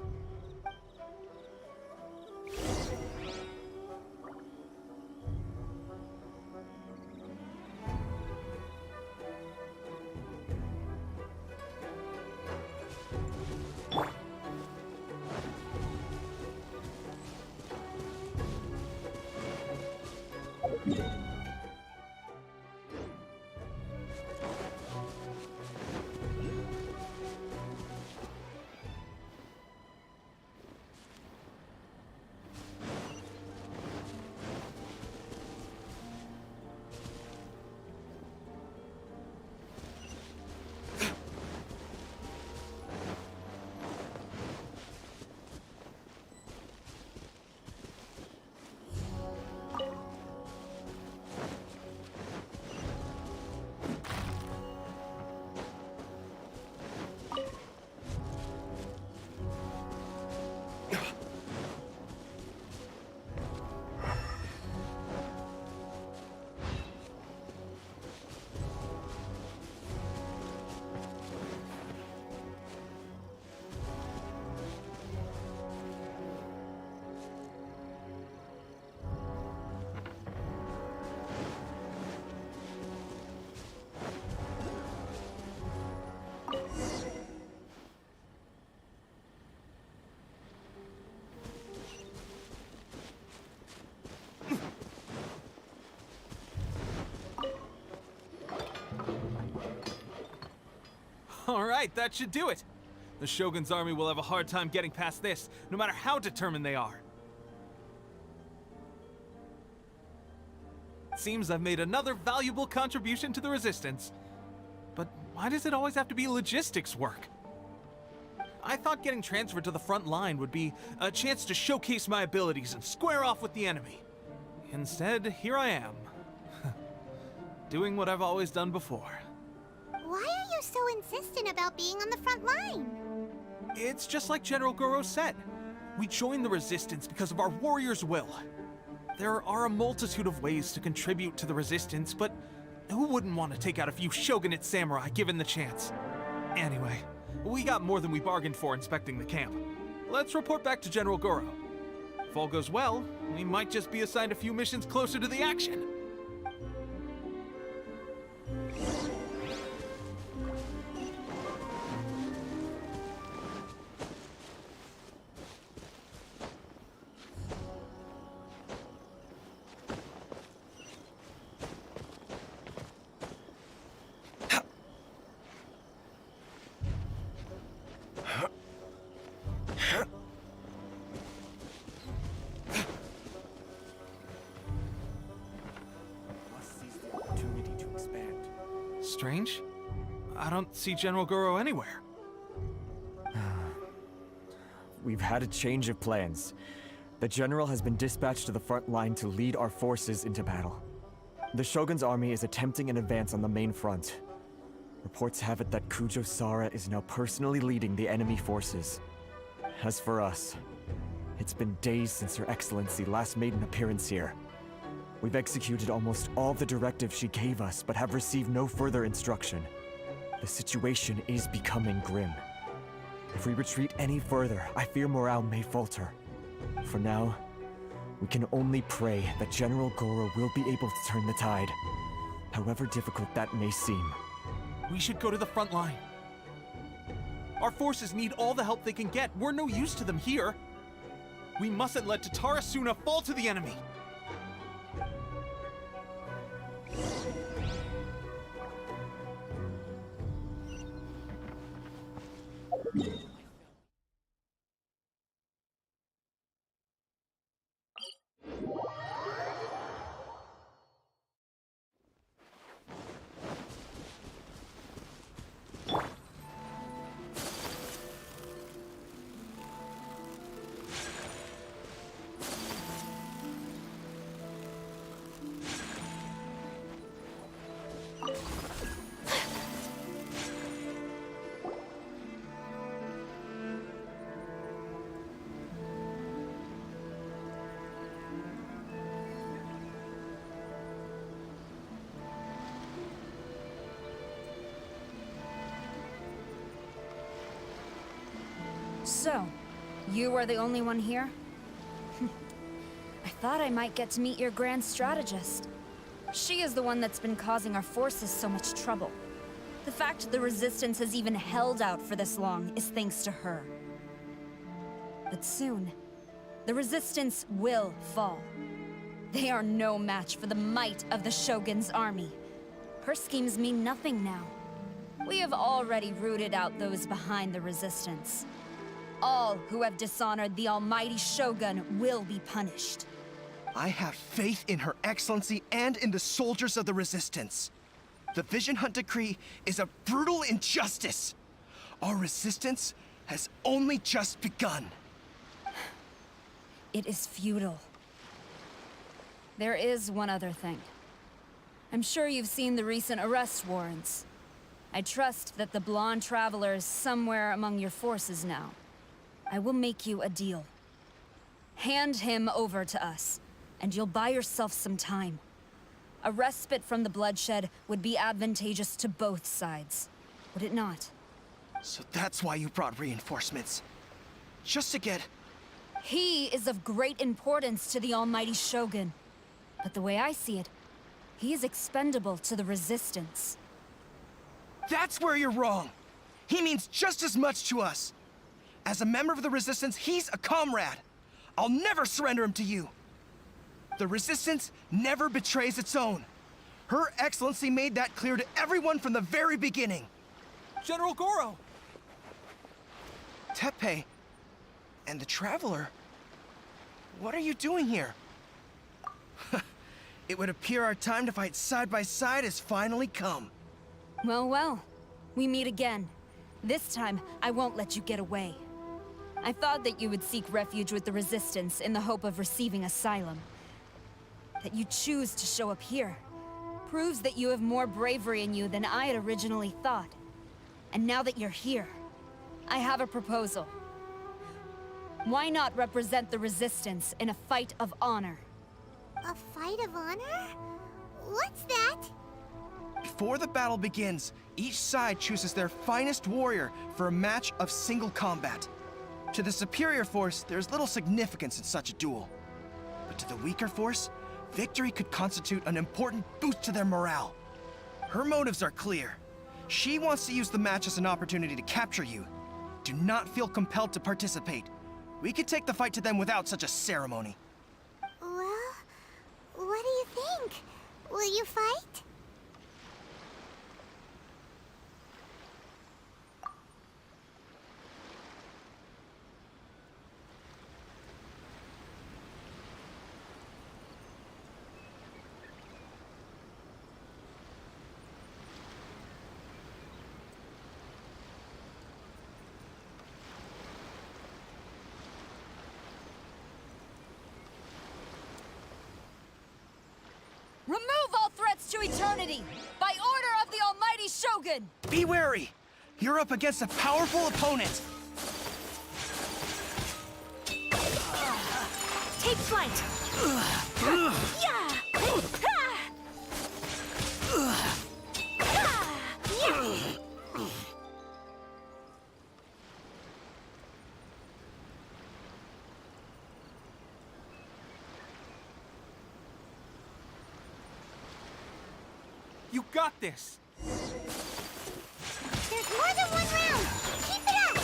Alright, that should do it. The Shogun's army will have a hard time getting past this, no matter how determined they are. Seems I've made another valuable contribution to the Resistance. But why does it always have to be logistics work? I thought getting transferred to the front line would be a chance to showcase my abilities and square off with the enemy. Instead, here I am. Doing what I've always done before. Why are you so insistent about being on the front line? It's just like General Goro said. We joined the Resistance because of our warrior's will. There are a multitude of ways to contribute to the Resistance, but who wouldn't want to take out a few shogunate samurai given the chance? Anyway, we got more than we bargained for inspecting the camp. Let's report back to General Goro. If all goes well, we might just be assigned a few missions closer to the action. Strange. I don't see General Goro anywhere. We've had a change of plans. The General has been dispatched to the front line to lead our forces into battle. The Shogun's army is attempting an advance on the main front. Reports have it that Kujo Sara is now personally leading the enemy forces. As for us, it's been days since Her Excellency last made an appearance here. We've executed almost all the directives she gave us, but have received no further instruction. The situation is becoming grim. If we retreat any further, I fear morale may falter. For now, we can only pray that General Goro will be able to turn the tide, however difficult that may seem. We should go to the front line. Our forces need all the help they can get. We're no use to them here. We mustn't let Tatara Suna fall to the enemy. So, you are the only one here? I thought I might get to meet your grand strategist. She is the one that's been causing our forces so much trouble. The fact the Resistance has even held out for this long is thanks to her. But soon, the Resistance will fall. They are no match for the might of the Shogun's army. Her schemes mean nothing now. We have already rooted out those behind the Resistance. All who have dishonored the almighty Shogun will be punished. I have faith in Her Excellency and in the soldiers of the Resistance. The Vision Hunt Decree is a brutal injustice. Our resistance has only just begun. It is futile. There is one other thing. I'm sure you've seen the recent arrest warrants. I trust that the blonde traveler is somewhere among your forces now. I will make you a deal. Hand him over to us, and you'll buy yourself some time. A respite from the bloodshed would be advantageous to both sides, would it not? So that's why you brought reinforcements. Just to get... He is of great importance to the almighty Shogun. But the way I see it, he is expendable to the Resistance. That's where you're wrong. He means just as much to us. As a member of the Resistance, he's a comrade. I'll never surrender him to you. The Resistance never betrays its own. Her Excellency made that clear to everyone from the very beginning. General Goro! Tepe and the Traveler. What are you doing here? It would appear our time to fight side by side has finally come. Well, well. We meet again. This time, I won't let you get away. I thought that you would seek refuge with the Resistance in the hope of receiving asylum. That you choose to show up here proves that you have more bravery in you than I had originally thought. And now that you're here, I have a proposal. Why not represent the Resistance in a fight of honor? A fight of honor? What's that? Before the battle begins, each side chooses their finest warrior for a match of single combat. To the superior force, there's little significance in such a duel. But to the weaker force, victory could constitute an important boost to their morale. Her motives are clear. She wants to use the match as an opportunity to capture you. Do not feel compelled to participate. We can take the fight to them without such a ceremony. Well, what do you think? Will you fight? Remove all threats to eternity! By order of the Almighty Shogun! Be wary! You're up against a powerful opponent! Take flight! You got this! There's more than one round! Keep it up!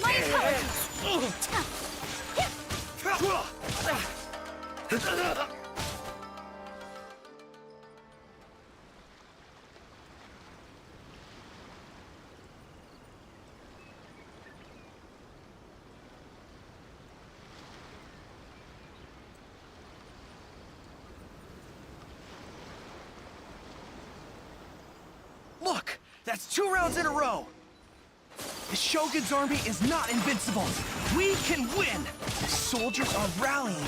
My apologies! Look! That's 2 rounds in a row! The Shogun's army is not invincible! We can win! The soldiers are rallying!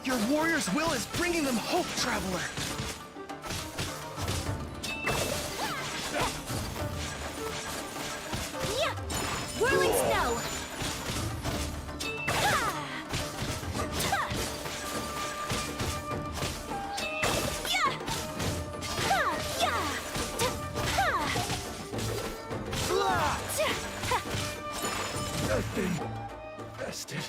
Your warrior's will is bringing them hope, Traveler! Whirling snow! That thing bested.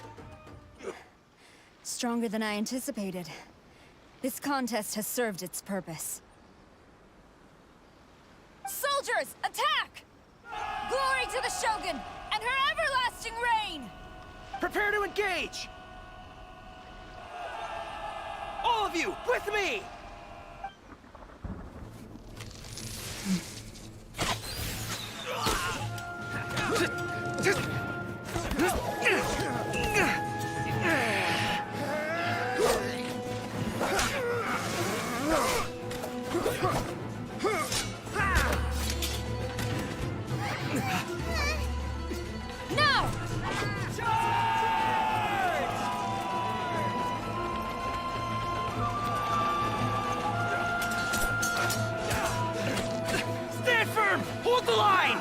Stronger than I anticipated. This contest has served its purpose. Soldiers, attack! Glory to the Shogun and her everlasting reign! Prepare to engage! All of you, with me! Now! Stand firm! Hold the line!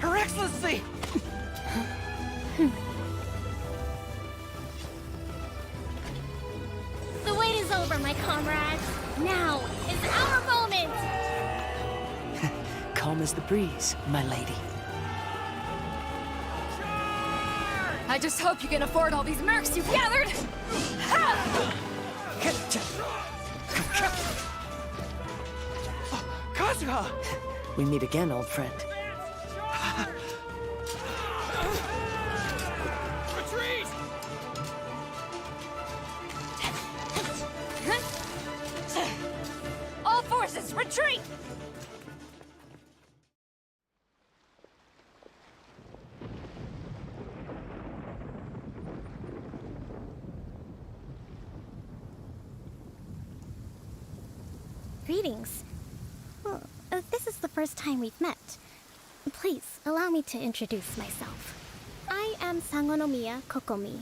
Her Excellency! The wait is over, my comrades. Now is our moment! Calm as the breeze, my lady. I just hope you can afford all these mercs you've gathered! Ha! Kazuha! We meet again, old friend. Retreat! All forces, retreat! Greetings. Well, this is the first time we've met. Please, allow me to introduce myself. I am Sangonomiya Kokomi,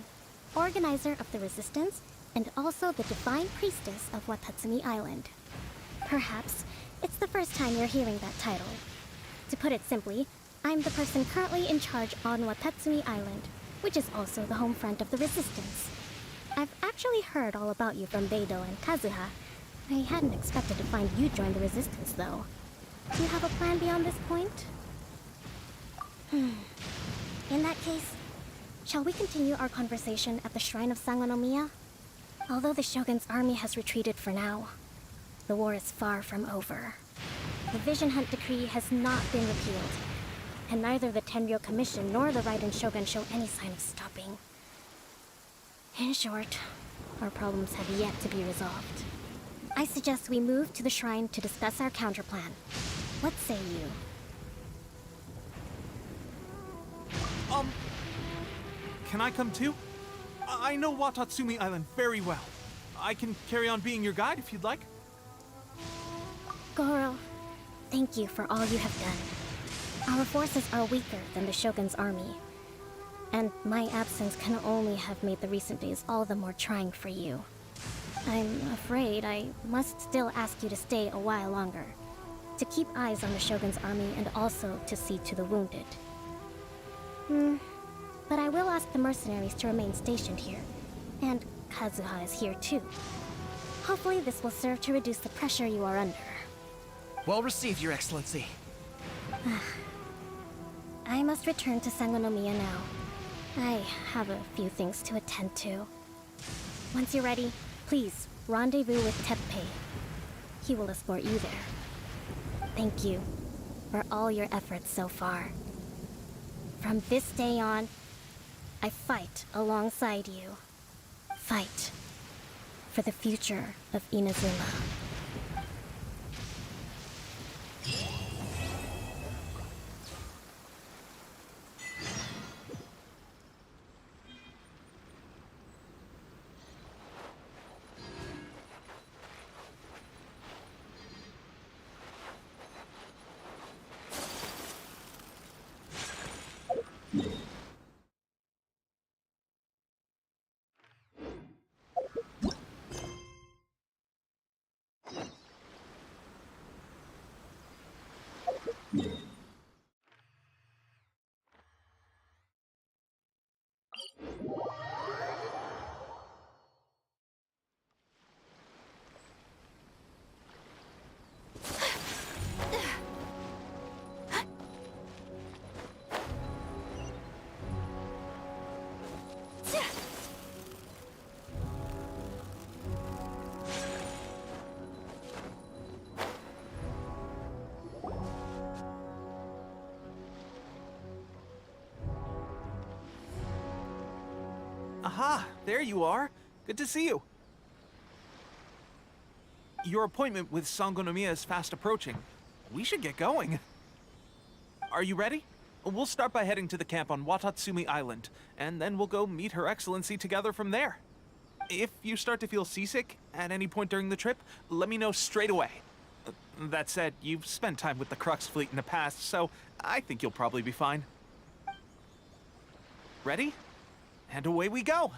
organizer of the Resistance and also the Divine Priestess of Watatsumi Island. Perhaps it's the first time you're hearing that title. To put it simply, I'm the person currently in charge on Watatsumi Island, which is also the home front of the Resistance. I've actually heard all about you from Beidou and Kazuha. I hadn't expected to find you join the Resistance, though. Do you have a plan beyond this point? In that case, shall we continue our conversation at the Shrine of Sangonomiya? Although the Shogun's army has retreated for now, the war is far from over. The Vision Hunt Decree has not been repealed, and neither the Tenryo Commission nor the Raiden Shogun show any sign of stopping. In short, our problems have yet to be resolved. I suggest we move to the shrine to discuss our counterplan. What say you? Can I come too? I know Watatsumi Island very well. I can carry on being your guide if you'd like. Goro, thank you for all you have done. Our forces are weaker than the Shogun's army, and my absence can only have made the recent days all the more trying for you. I'm afraid I must still ask you to stay a while longer, to keep eyes on the Shogun's army and also to see to the wounded. But I will ask the mercenaries to remain stationed here, and Kazuha is here too. Hopefully this will serve to reduce the pressure you are under. Well received, Your Excellency. I must return to Sangonomiya now. I have a few things to attend to. Once you're ready, please rendezvous with Teppei. He will escort you there. Thank you for all your efforts so far. From this day on, I fight alongside you. Fight for the future of Inazuma. Aha, there you are. Good to see you. Your appointment with Sangonomiya is fast approaching. We should get going. Are you ready? We'll start by heading to the camp on Watatsumi Island, and then we'll go meet Her Excellency together from there. If you start to feel seasick at any point during the trip, let me know straight away. That said, you've spent time with the Crux fleet in the past, so I think you'll probably be fine. Ready? And away we go!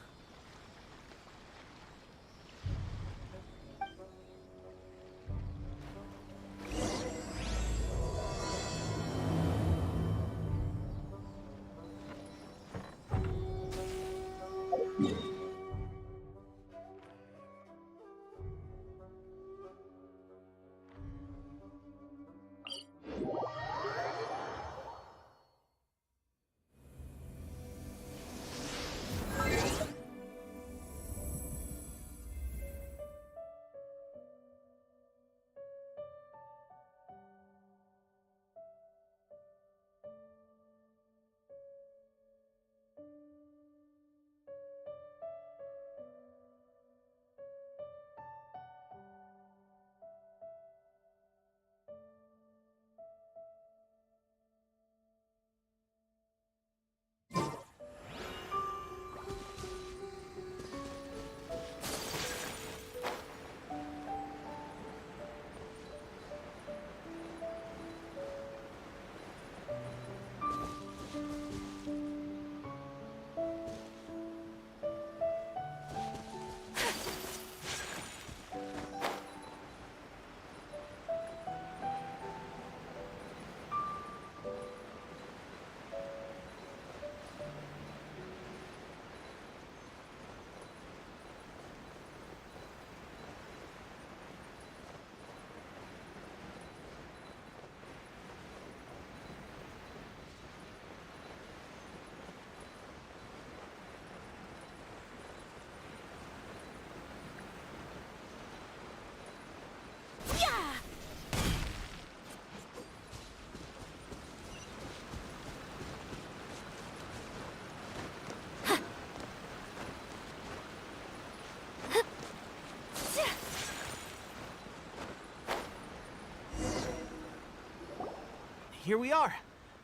here we are.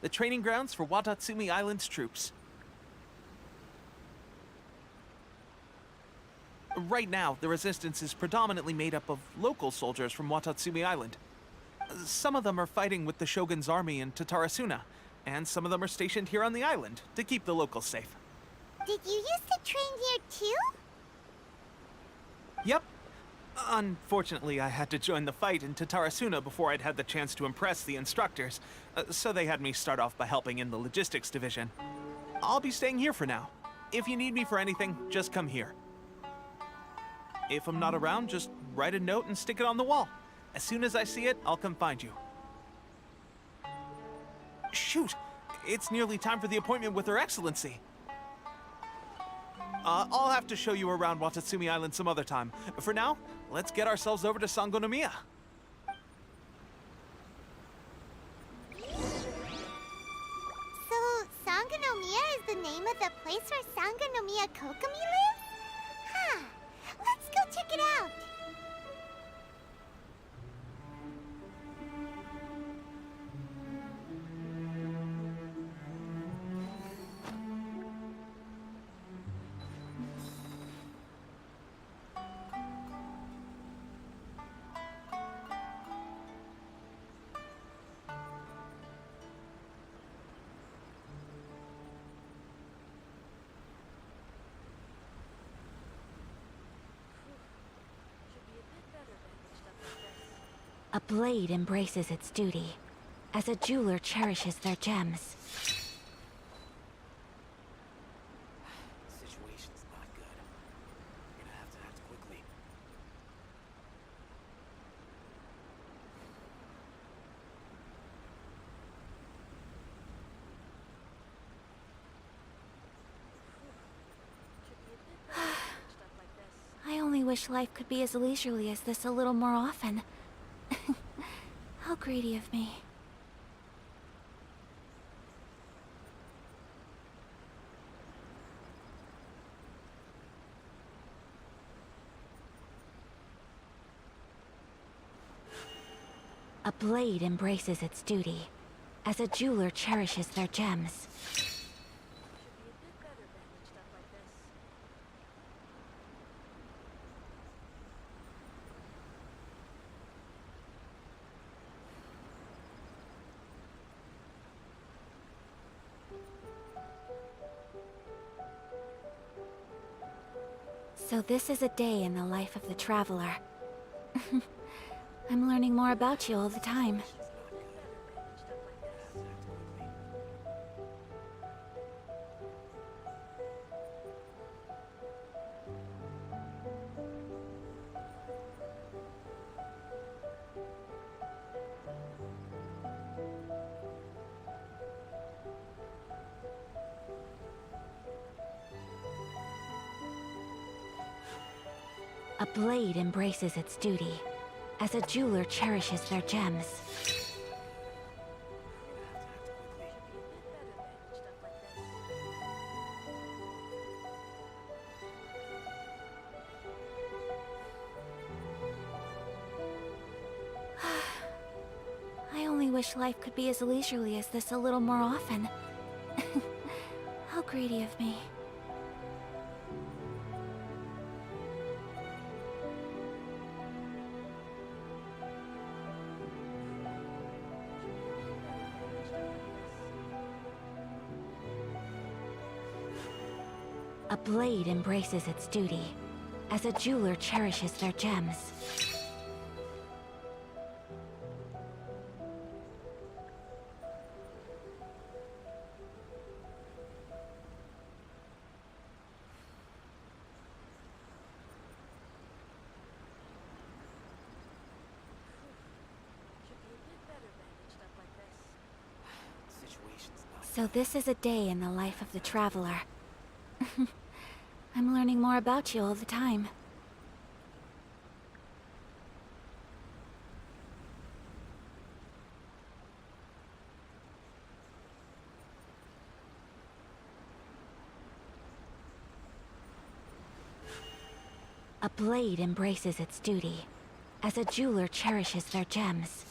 The training grounds for Watatsumi Island's troops. Right now, the resistance is predominantly made up of local soldiers from Watatsumi Island. Some of them are fighting with the Shogun's army in Tatarasuna, and some of them are stationed here on the island to keep the locals safe. Did you used to train here too? Yep. Unfortunately, I had to join the fight in Tatarasuna before I'd had the chance to impress the instructors, so they had me start off by helping in the logistics division. I'll be staying here for now. If you need me for anything, just come here. If I'm not around, just write a note and stick it on the wall. As soon as I see it, I'll come find you. Shoot! It's nearly time for the appointment with Her Excellency. I'll have to show you around Watatsumi Island some other time. For now, let's get ourselves over to Sangonomiya. So, Sangonomiya is the name of the place where Sangonomiya Kokomi lives? Huh. Let's go check it out. A blade embraces its duty, as a jeweler cherishes their gems. Situation's not good. We're gonna have to act quickly. I only wish life could be as leisurely as this a little more often. How greedy of me. A blade embraces its duty, as a jeweler cherishes their gems. So this is a day in the life of the traveler. I'm learning more about you all the time. A blade embraces its duty, as a jeweler cherishes their gems. I only wish life could be as leisurely as this a little more often. How greedy of me. A blade embraces its duty, as a jeweler cherishes their gems. So this is a day in the life of the traveler. I'm learning more about you all the time. A blade embraces its duty, as a jeweler cherishes their gems.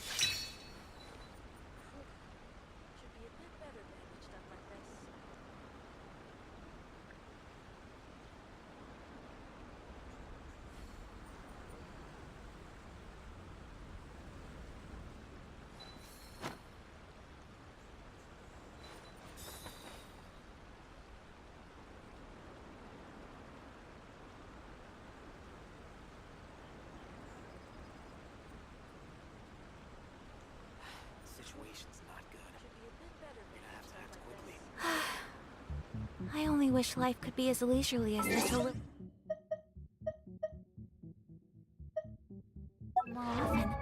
I only wish life could be as leisurely as this a little more often.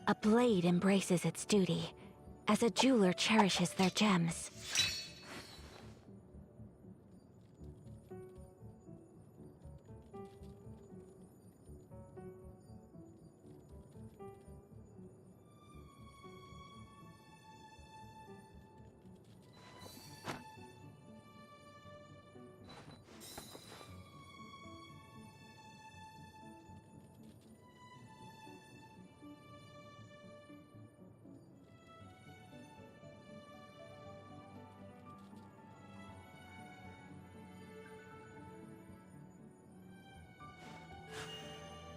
A blade embraces its duty, as a jeweler cherishes their gems.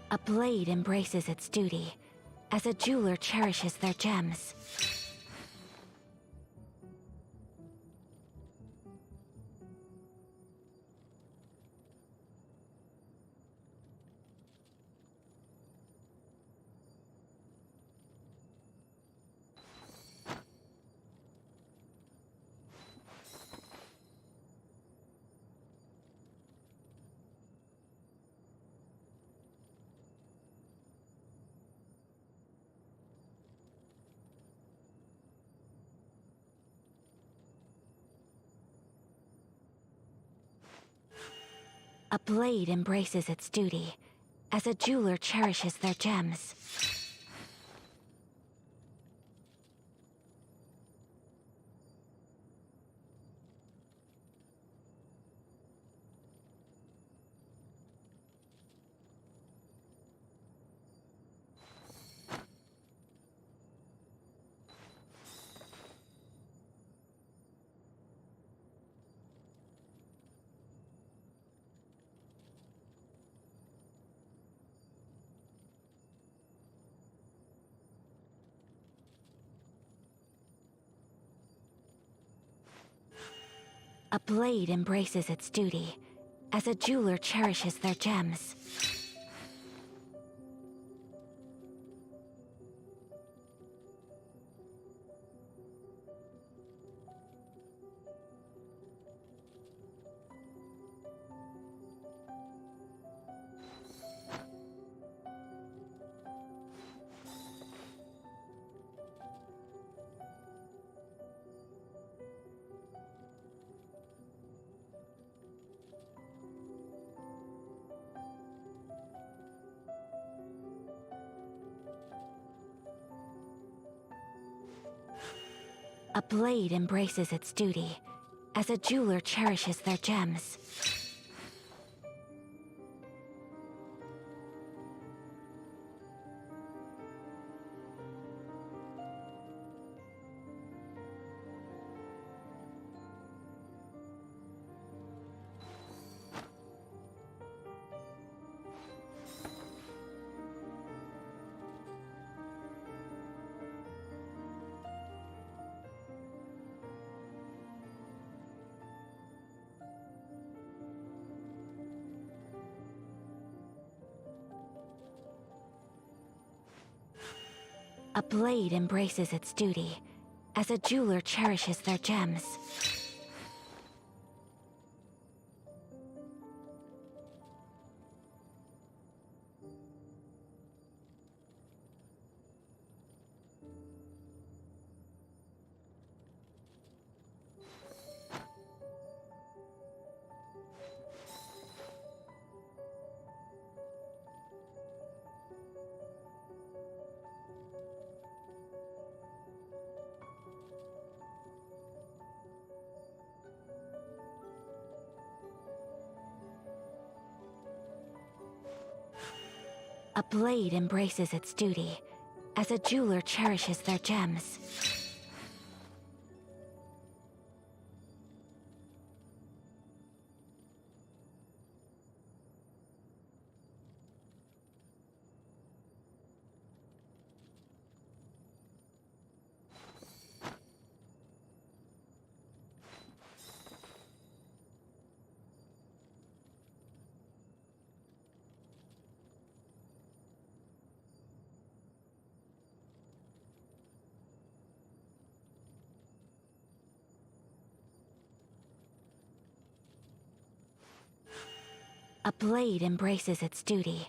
A blade embraces its duty, as a jeweler cherishes their gems. A blade embraces its duty, as a jeweler cherishes their gems. A blade embraces its duty, as a jeweler cherishes their gems. A blade embraces its duty, as a jeweler cherishes their gems. A blade embraces its duty, as a jeweler cherishes their gems. A blade embraces its duty, as a jeweler cherishes their gems. A blade embraces its duty,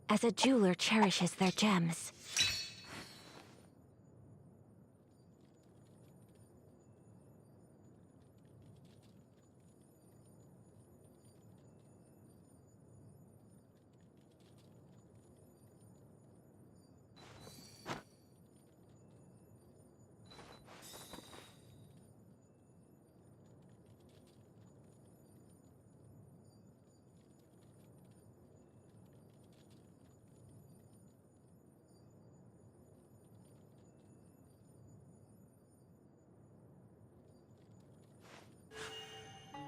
as a jeweler cherishes their gems.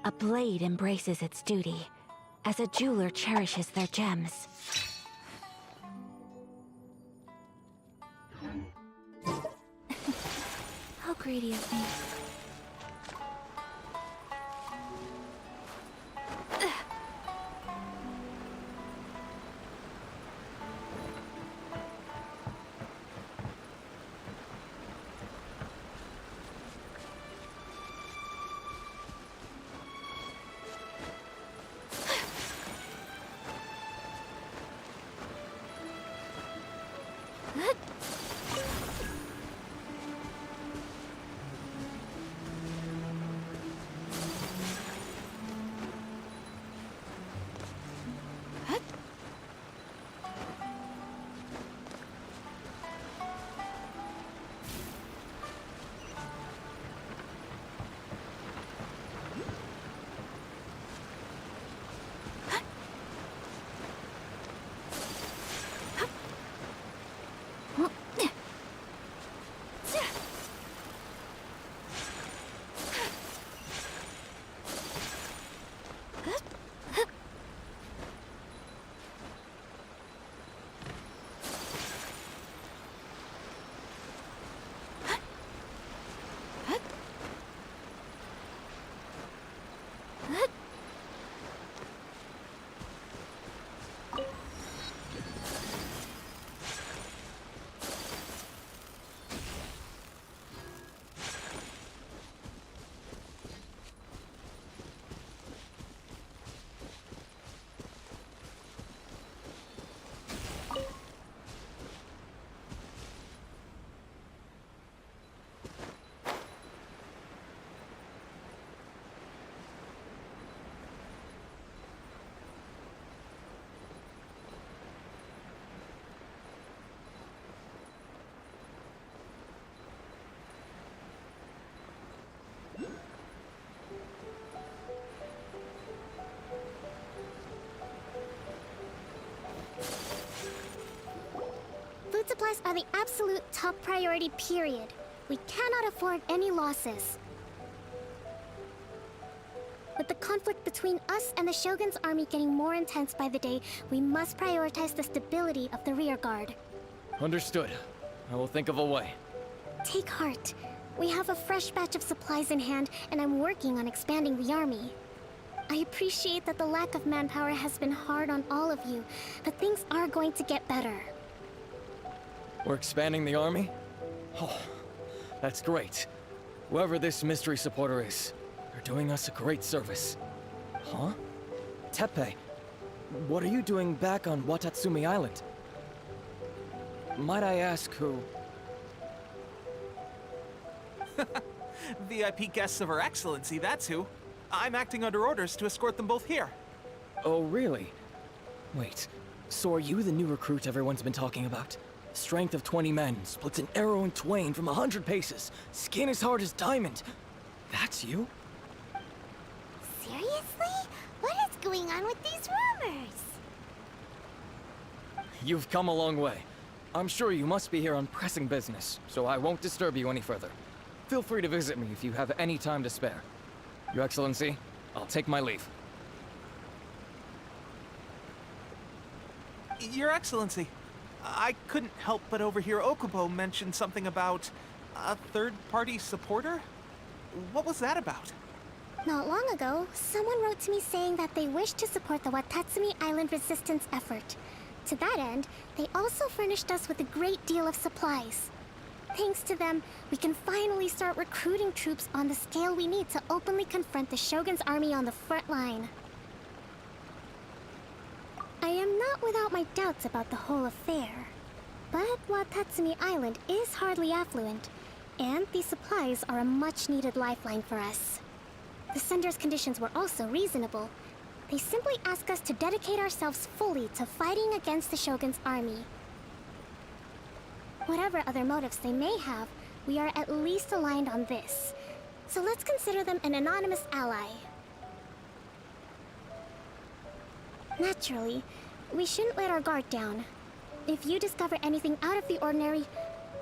A blade embraces its duty, as a jeweler cherishes their gems. How greedy of me. Food supplies are the absolute top priority, period. We cannot afford any losses. With the conflict between us and the Shogun's army getting more intense by the day, we must prioritize the stability of the rear guard. Understood. I will think of a way. Take heart. We have a fresh batch of supplies in hand, and I'm working on expanding the army. I appreciate that the lack of manpower has been hard on all of you, but things are going to get better. We're expanding the army? Oh, that's great. Whoever this mystery supporter is, they're doing us a great service. Huh? Teppei, what are you doing back on Watatsumi Island? Might I ask who? VIP guests of Her Excellency, that's who. I'm acting under orders to escort them both here. Oh, really? Wait, so are you the new recruit everyone's been talking about? Strength of 20 men, splits an arrow in twain from 100 paces, skin as hard as diamond. That's you? Seriously? What is going on with these rumors? You've come a long way. I'm sure you must be here on pressing business, so I won't disturb you any further. Feel free to visit me if you have any time to spare. Your Excellency, I'll take my leave. Your Excellency, I couldn't help but overhear Okubo mention something about a third-party supporter? What was that about? Not long ago, someone wrote to me saying that they wish to support the Watatsumi Island resistance effort. To that end, they also furnished us with a great deal of supplies. Thanks to them, we can finally start recruiting troops on the scale we need to openly confront the Shogun's army on the front line. I am not without my doubts about the whole affair. But Watatsumi Island is hardly affluent, and these supplies are a much-needed lifeline for us. The sender's conditions were also reasonable. They simply ask us to dedicate ourselves fully to fighting against the Shogun's army. Whatever other motives they may have, we are at least aligned on this. So let's consider them an anonymous ally. Naturally, we shouldn't let our guard down. If you discover anything out of the ordinary,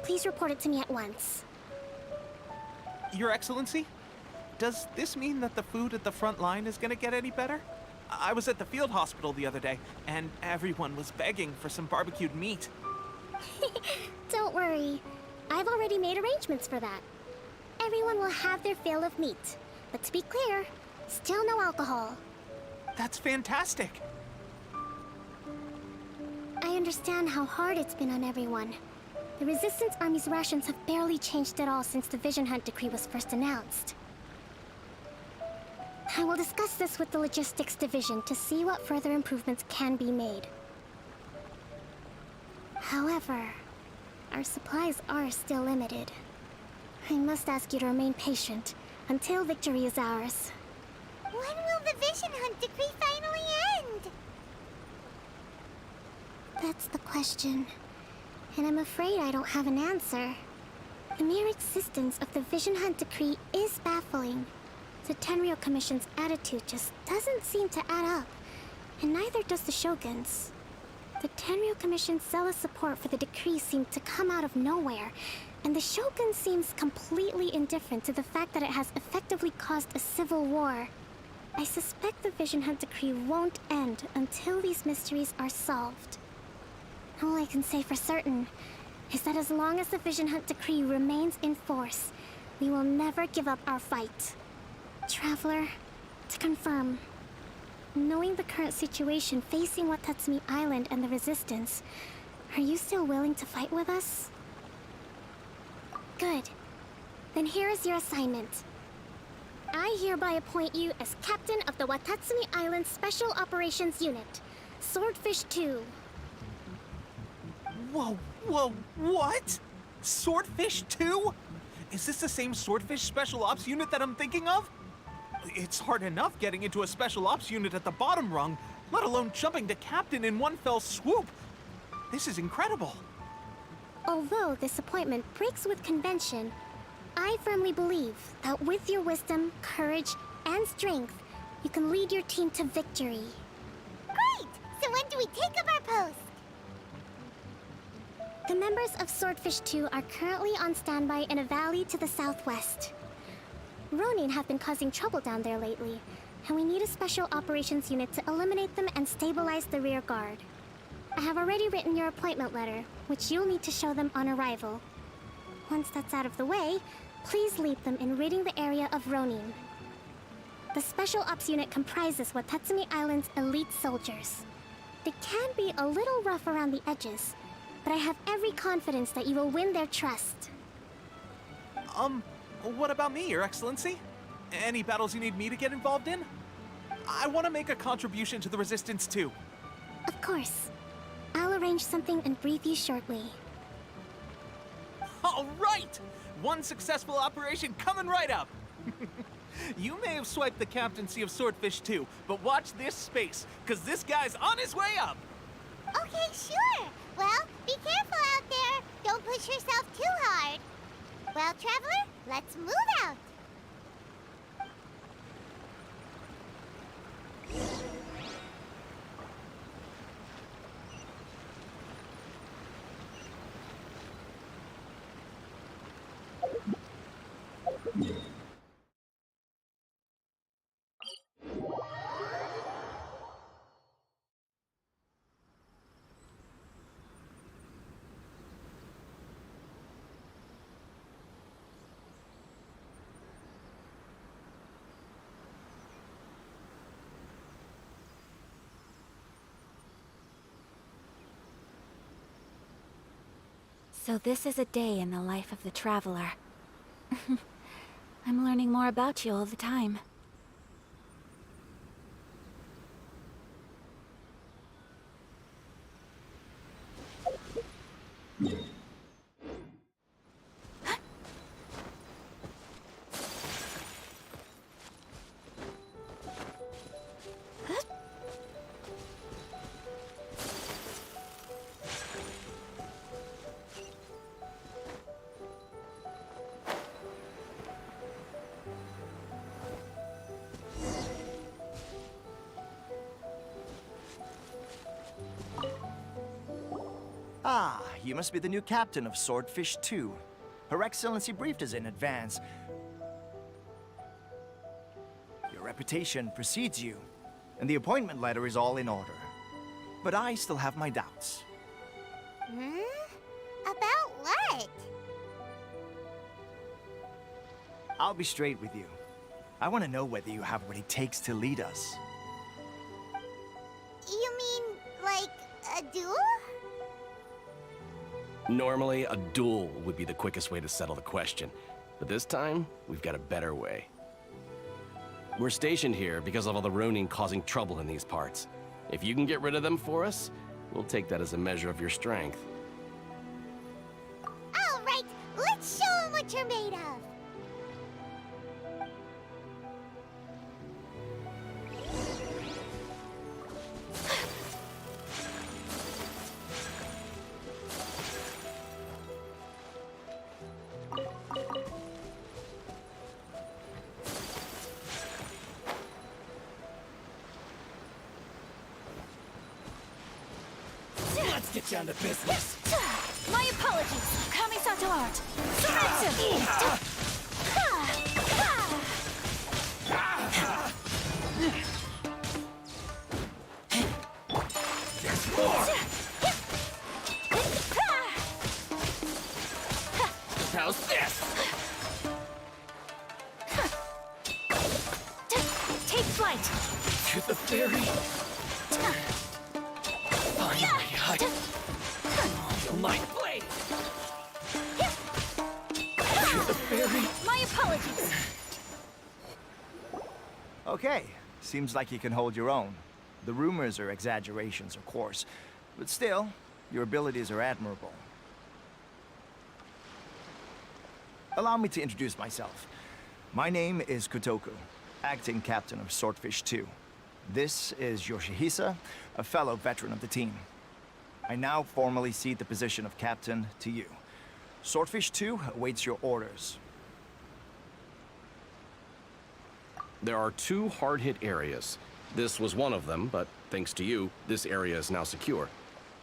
please report it to me at once. Your Excellency? Does this mean that the food at the front line is gonna get any better? I was at the field hospital the other day, and everyone was begging for some barbecued meat. Don't worry. I've already made arrangements for that. Everyone will have their fill of meat. But to be clear, still no alcohol. That's fantastic. I understand how hard it's been on everyone. The Resistance Army's rations have barely changed at all since the Vision Hunt decree was first announced. I will discuss this with the Logistics Division to see what further improvements can be made. However, our supplies are still limited. I must ask you to remain patient until victory is ours. When will the Vision Hunt decree finally end? That's the question. And I'm afraid I don't have an answer. The mere existence of the Vision Hunt decree is baffling. The Tenryou Commission's attitude just doesn't seem to add up, and neither does the Shogun's. The Tenryou Commission's zealous support for the decree seemed to come out of nowhere, and the Shogun seems completely indifferent to the fact that it has effectively caused a civil war. I suspect the Vision Hunt decree won't end until these mysteries are solved. All I can say for certain is that as long as the Vision Hunt decree remains in force, we will never give up our fight. Traveler, to confirm, knowing the current situation facing Watatsumi Island and the Resistance, are you still willing to fight with us? Good. Then here is your assignment. I hereby appoint you as Captain of the Watatsumi Island Special Operations Unit, Swordfish 2. Whoa, what? Swordfish 2? Is this the same Swordfish Special Ops unit that I'm thinking of? It's hard enough getting into a Special Ops unit at the bottom rung, let alone jumping to Captain in one fell swoop. This is incredible. Although this appointment breaks with convention, I firmly believe that with your wisdom, courage, and strength, you can lead your team to victory. Great! So when do we take up our post? The members of Swordfish 2 are currently on standby in a valley to the southwest. Ronin have been causing trouble down there lately, and we need a special operations unit to eliminate them and stabilize the rear guard. I have already written your appointment letter, which you'll need to show them on arrival. Once that's out of the way, please lead them in ridding the area of Ronin. The Special Ops unit comprises Watatsumi Island's elite soldiers. They can be a little rough around the edges, but I have every confidence that you will win their trust. What about me, Your Excellency? Any battles you need me to get involved in? I want to make a contribution to the Resistance too. Of course. I'll arrange something and brief you shortly. All right! One successful operation coming right up! You may have swiped the captaincy of Swordfish 2, but watch this space, because this guy's on his way up! Okay, sure. Well, be careful out there. Don't push yourself too hard. Well, Traveler, let's move out. So this is a day in the life of the Traveler. I'm learning more about you all the time. Ah, you must be the new captain of Swordfish 2. Her Excellency briefed us in advance. Your reputation precedes you, and the appointment letter is all in order. But I still have my doubts. Hmm? About what? I'll be straight with you. I want to know whether you have what it takes to lead us. You mean, like, a duel? Normally, a duel would be the quickest way to settle the question. But this time, we've got a better way. We're stationed here because of all the Ronin causing trouble in these parts. If you can get rid of them for us, we'll take that as a measure of your strength. All right, let's show 'em what you're made of. Let's get down to business. My apologies. Kamisato art. Sumetsu! How's this? Take flight. To the ferry. Finally, I feel my blade. To the ferry. My apologies. Okay, seems like you can hold your own. The rumors are exaggerations, of course, but still, your abilities are admirable. Allow me to introduce myself. My name is Kotoku, acting captain of Swordfish 2. This is Yoshihisa, a fellow veteran of the team. I now formally cede the position of captain to you. Swordfish 2 awaits your orders. There are 2 hard-hit areas. This was one of them, but thanks to you, this area is now secure.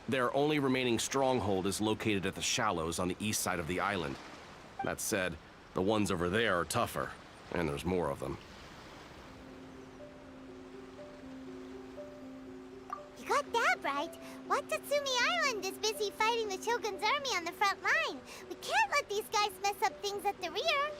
Their only remaining stronghold is located at the shallows on the east side of the island. That said, the ones over there are tougher, and there's more of them. You got that right. Watatsumi Island is busy fighting the Shogun's army on the front line. We can't let these guys mess up things at the rear.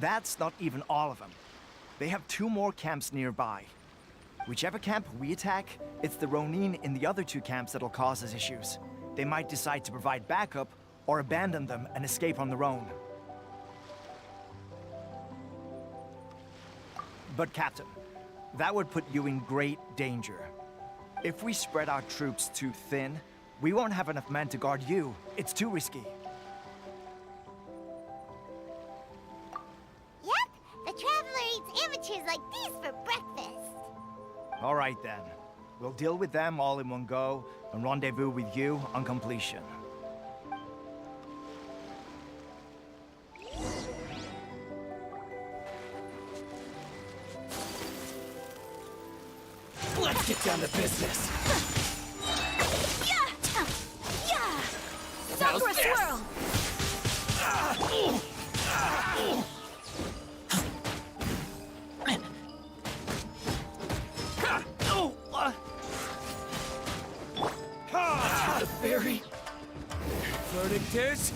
that's not even all of them. They have 2 more camps nearby. Whichever camp we attack, it's the Ronin in the other 2 camps that'll cause us issues. They might decide to provide backup, or abandon them and escape on their own. But Captain, that would put you in great danger. If we spread our troops too thin, we won't have enough men to guard you. It's too risky. Yep, the Traveler eats amateurs like these for breakfast. All right then. We'll deal with them all in one go, and rendezvous with you on completion. Let's get down to business. Sakura swirl! To the ferry. Verdict is...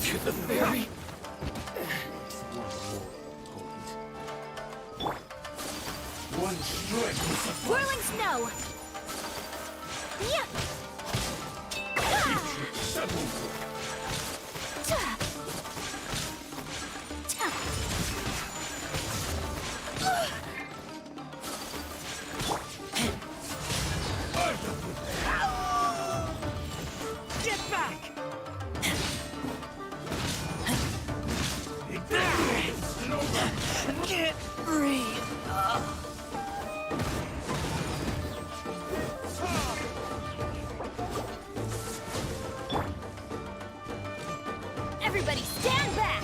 To the ferry. One strike will suffice. Whirling snow! Get back! Can't breathe. Everybody stand back!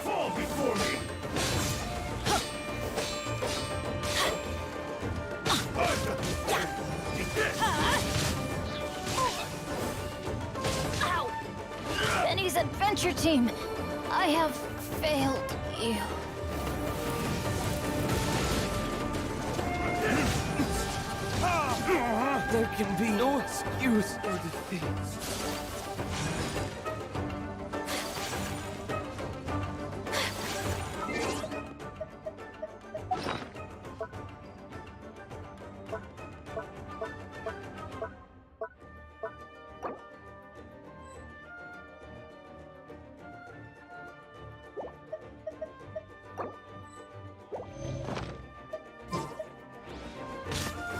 Fall before me! Ow! Benny's adventure team, I have failed you. There can be no excuse for defeat.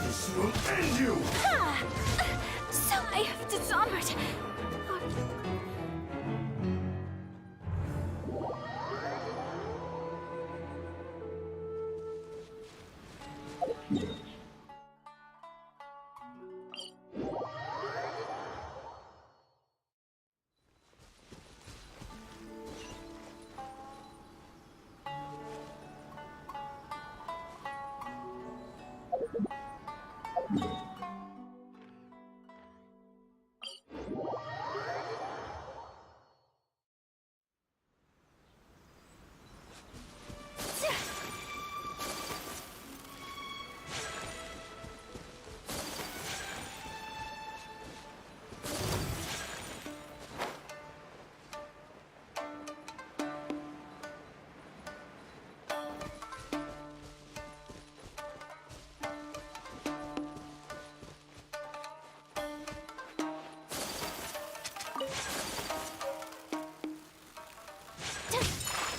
This will end you! So I have dishonored.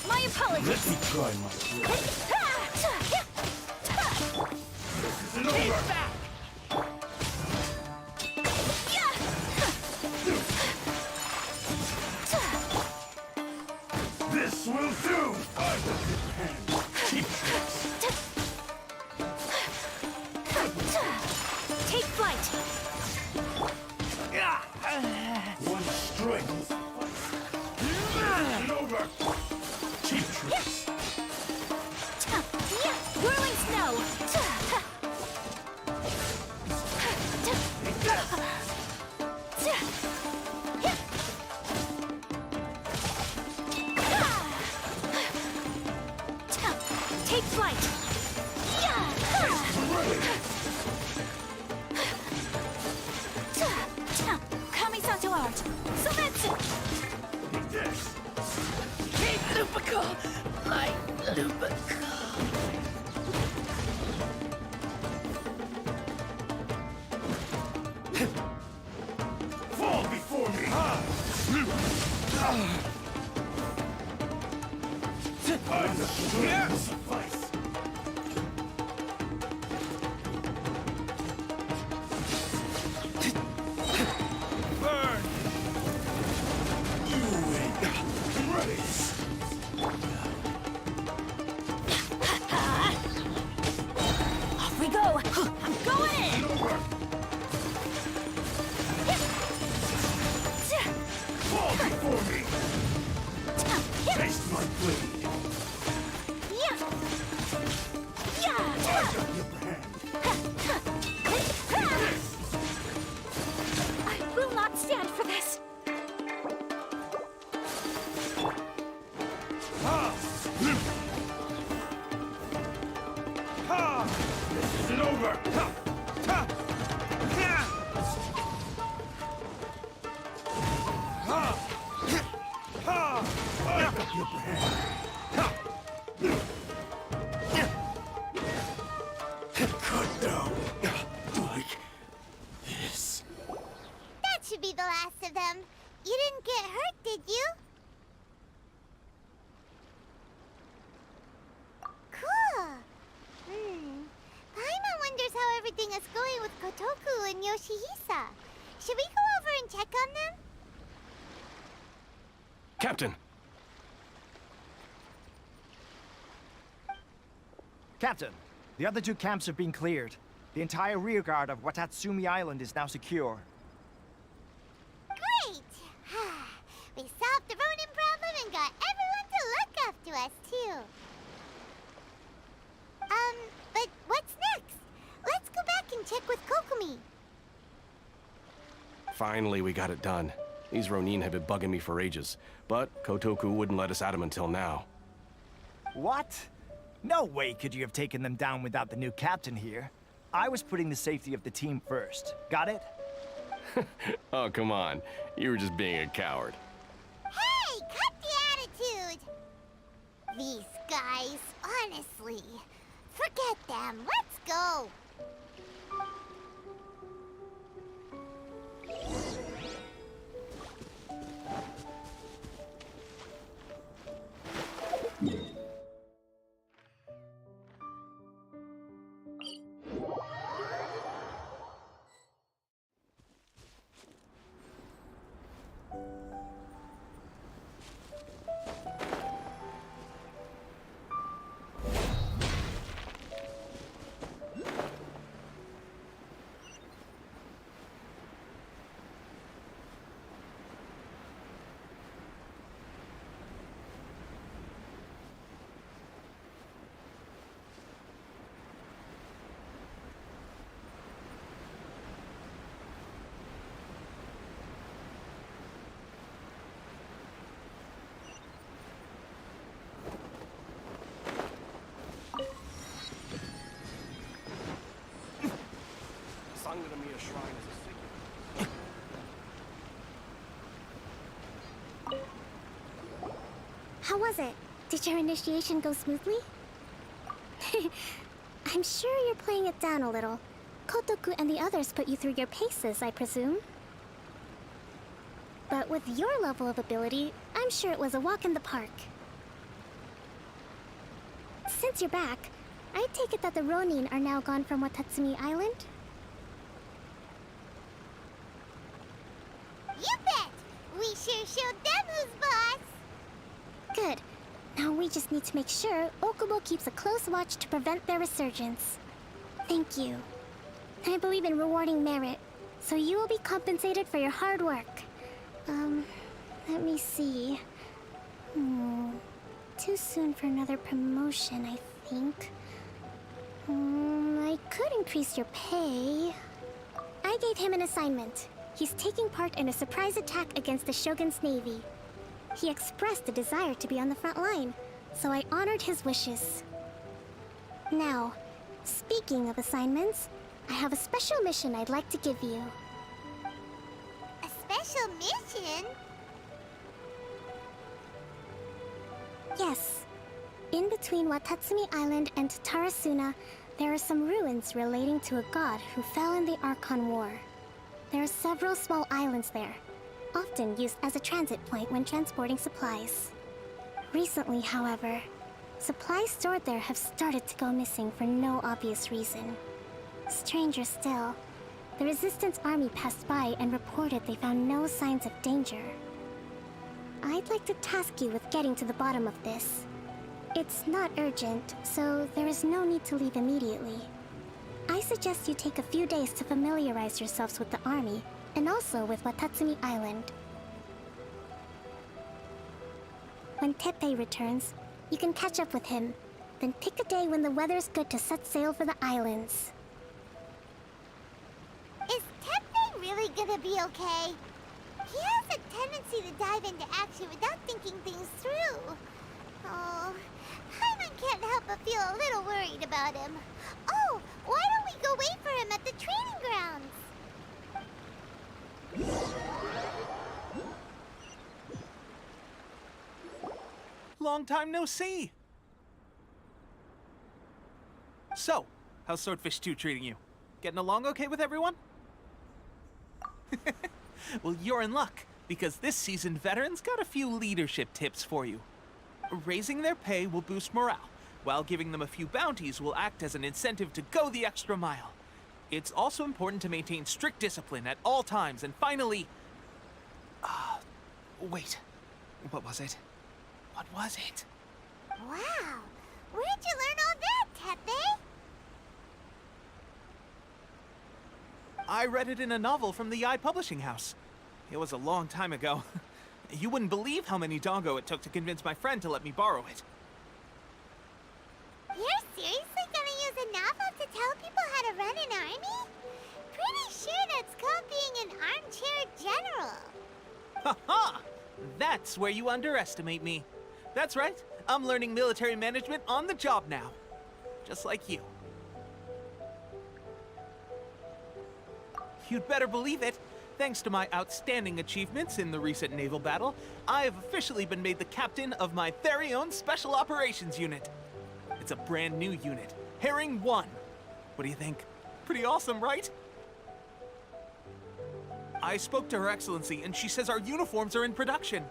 My apologies. Let me try my strength. This isn't over! This will do! Cheap tricks! Take flight. One strike will suffice. It's over! Cheap tricks! Whirling snow. fight! Kami-santo art! Sometsu! Hey, Lupico! My Lupico! Fall before me! Suffice! Burn! You win! Ready! Off we go! I'm going in! Fall before me! Taste my blade! I will not stand for this! This isn't over! I've got the upper hand. Cut down. Like this. That should be the last of them. You didn't get hurt, did you? Cool. Paimon wonders how everything is going with Kotoku and Yoshihisa. Should we go over and check on them? Captain! Captain, the other two camps have been cleared. The entire rearguard of Watatsumi Island is now secure. Great! We solved the Ronin problem and got everyone to look after us, too. But what's next? Let's go back and check with Kokumi. Finally, we got it done. These Ronin have been bugging me for ages, but Kotoku wouldn't let us at them until now. What? No way could you have taken them down without the new captain here. I was putting the safety of the team first. Got it? Oh, come on. You were just being a coward. Hey, cut the attitude! These guys, honestly. Forget them. Let's go. Sangadamiya Shrine is a How was it? Did your initiation go smoothly? I'm sure you're playing it down a little. Kotoku and the others put you through your paces, I presume. But with your level of ability, I'm sure it was a walk in the park. Since you're back, I take it that the Ronin are now gone from Watatsumi Island? You bet! We sure showed them who's boss! Good. Now we just need to make sure Okubo keeps a close watch to prevent their resurgence. Thank you. I believe in rewarding merit, so you will be compensated for your hard work. Let me see. Too soon for another promotion, I think. I could increase your pay. I gave him an assignment. He's taking part in a surprise attack against the Shogun's navy. He expressed a desire to be on the front line, so I honored his wishes. Now, speaking of assignments, I have a special mission I'd like to give you. A special mission? Yes. In between Watatsumi Island and Tarasuna, there are some ruins relating to a god who fell in the Archon War. There are several small islands there, often used as a transit point when transporting supplies. Recently, however, supplies stored there have started to go missing for no obvious reason. Stranger still, the Resistance Army passed by and reported they found no signs of danger. I'd like to task you with getting to the bottom of this. It's not urgent, so there is no need to leave immediately. I suggest you take a few days to familiarize yourselves with the army, and also with Watatsumi Island. When Teppei returns, you can catch up with him, then pick a day when the weather's good to set sail for the islands. Is Teppei really gonna be okay? He has a tendency to dive into action without thinking things through. Oh, Hyman can't help but feel a little worried about him. Oh, why don't we go wait for him at the training grounds? Long time no see. So, how's Swordfish 2 treating you? Getting along okay with everyone? Well, you're in luck, because this seasoned veteran's got a few leadership tips for you. Raising their pay will boost morale, while giving them a few bounties will act as an incentive to go the extra mile. It's also important to maintain strict discipline at all times, and finally... wait. What was it? What was it? Wow, where'd you learn all that, Teppei? I read it in a novel from the Eye Publishing House. It was a long time ago. You wouldn't believe how many doggo it took to convince my friend to let me borrow it. You're seriously gonna use a novel to tell people how to run an army? Pretty sure that's called being an armchair general. Ha-ha! That's where you underestimate me. That's right, I'm learning military management on the job now. Just like you. You'd better believe it. Thanks to my outstanding achievements in the recent naval battle, I have officially been made the captain of my very own Special Operations Unit. It's a brand new unit, Herring 1. What do you think? Pretty awesome, right? I spoke to Her Excellency, and she says our uniforms are in production.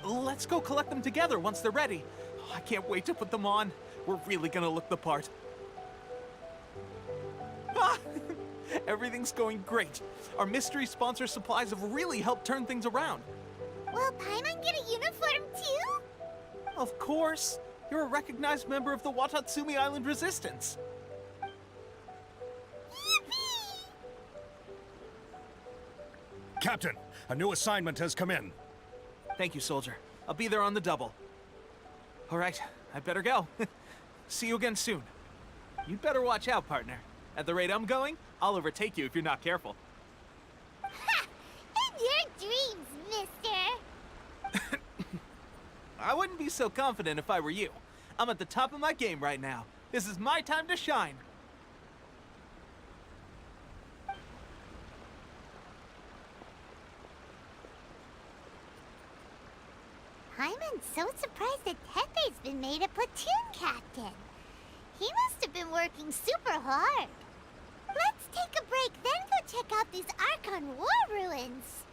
Let's go collect them together once they're ready. I can't wait to put them on. We're really gonna look the part. Ah! Everything's going great. Our mystery sponsor supplies have really helped turn things around. Will Paimon get a uniform too? Of course. You're a recognized member of the Watatsumi Island Resistance. Yippee! Captain, a new assignment has come in. Thank you, soldier. I'll be there on the double. All right, I better go. See you again soon. You'd better watch out, partner. At the rate I'm going, I'll overtake you if you're not careful. Ha! In your dreams, mister! I wouldn't be so confident if I were you. I'm at the top of my game right now. This is my time to shine. Hyman's so surprised that Teppei's been made a platoon captain. He must have been working super hard. Let's take a break, then go check out these Archon War ruins.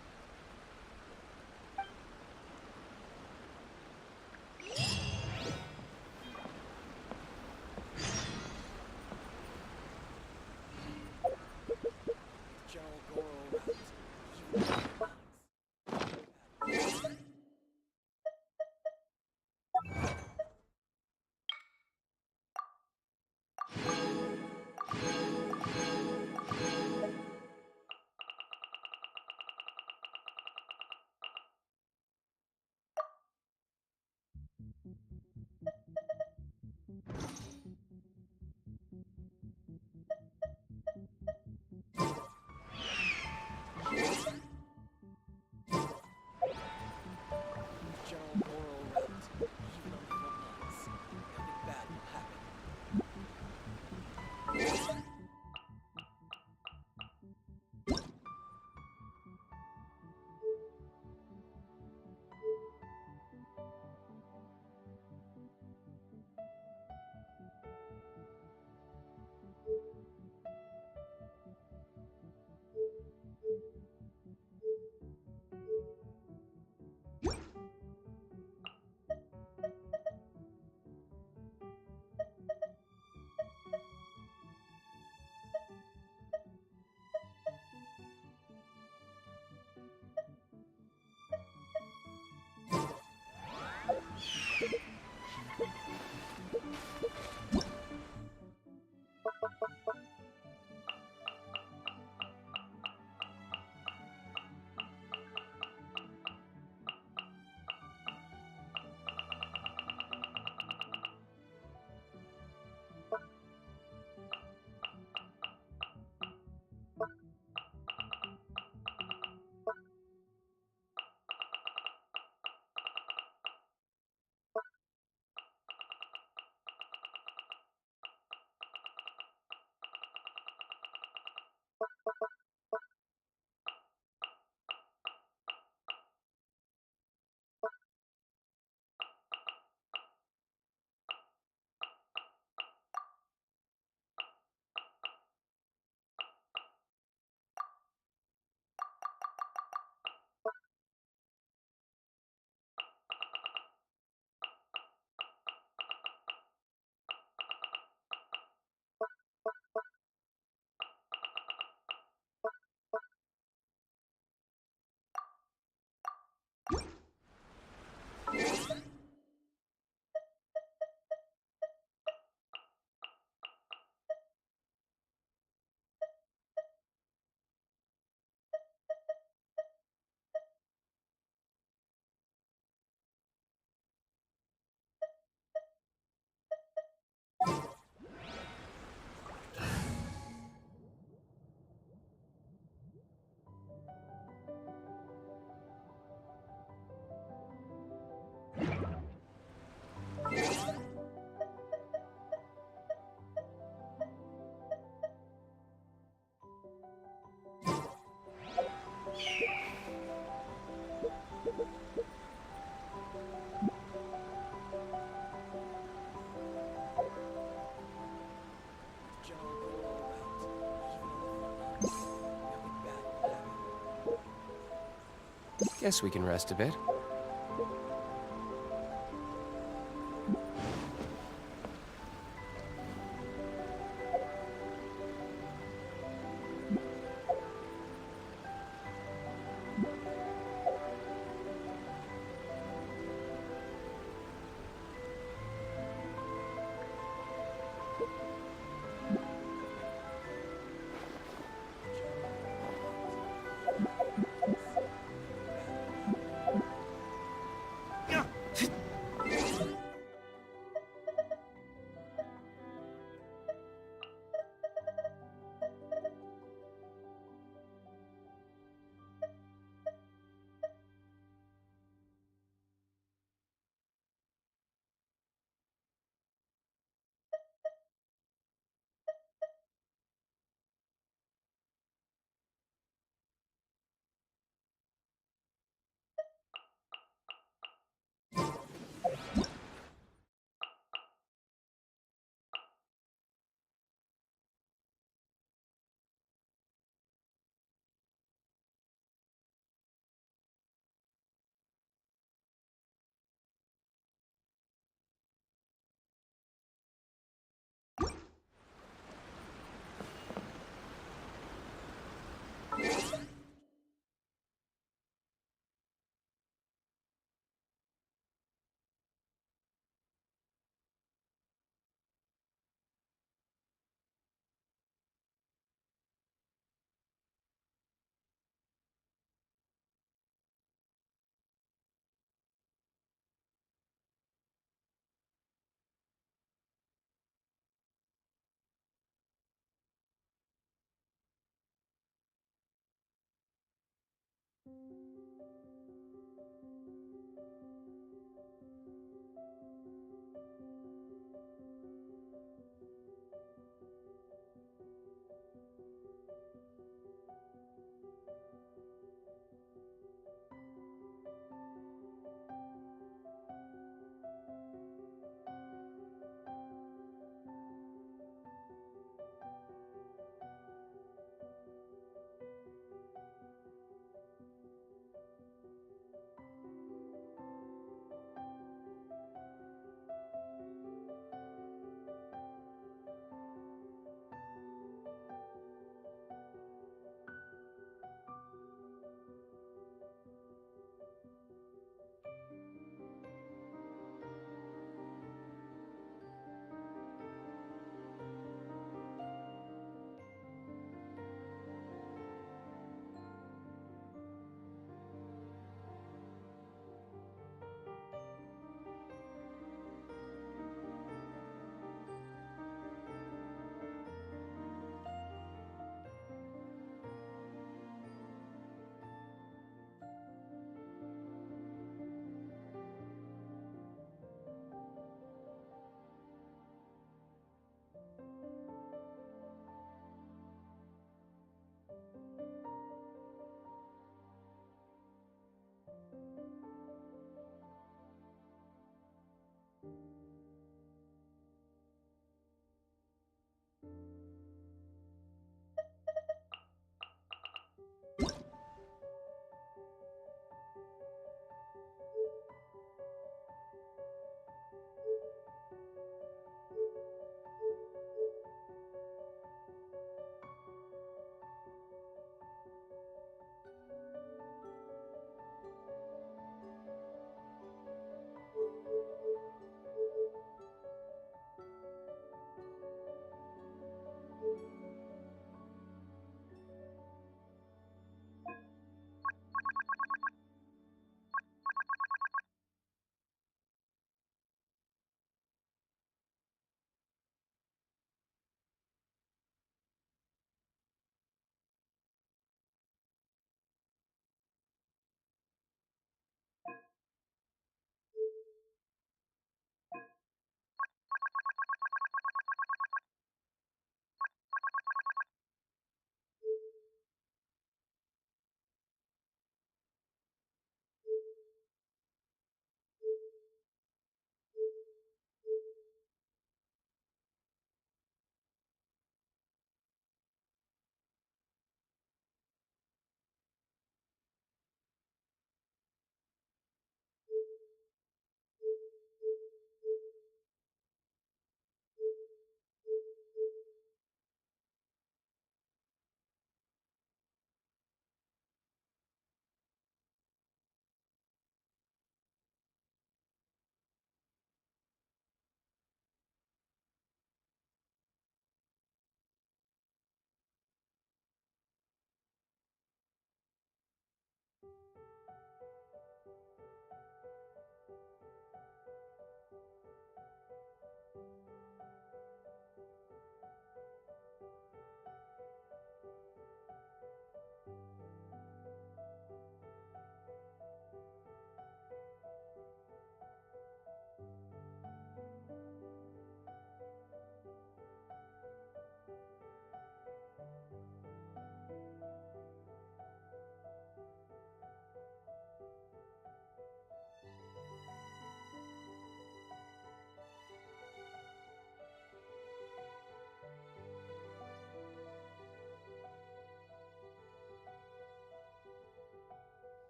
Guess we can rest a bit.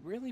really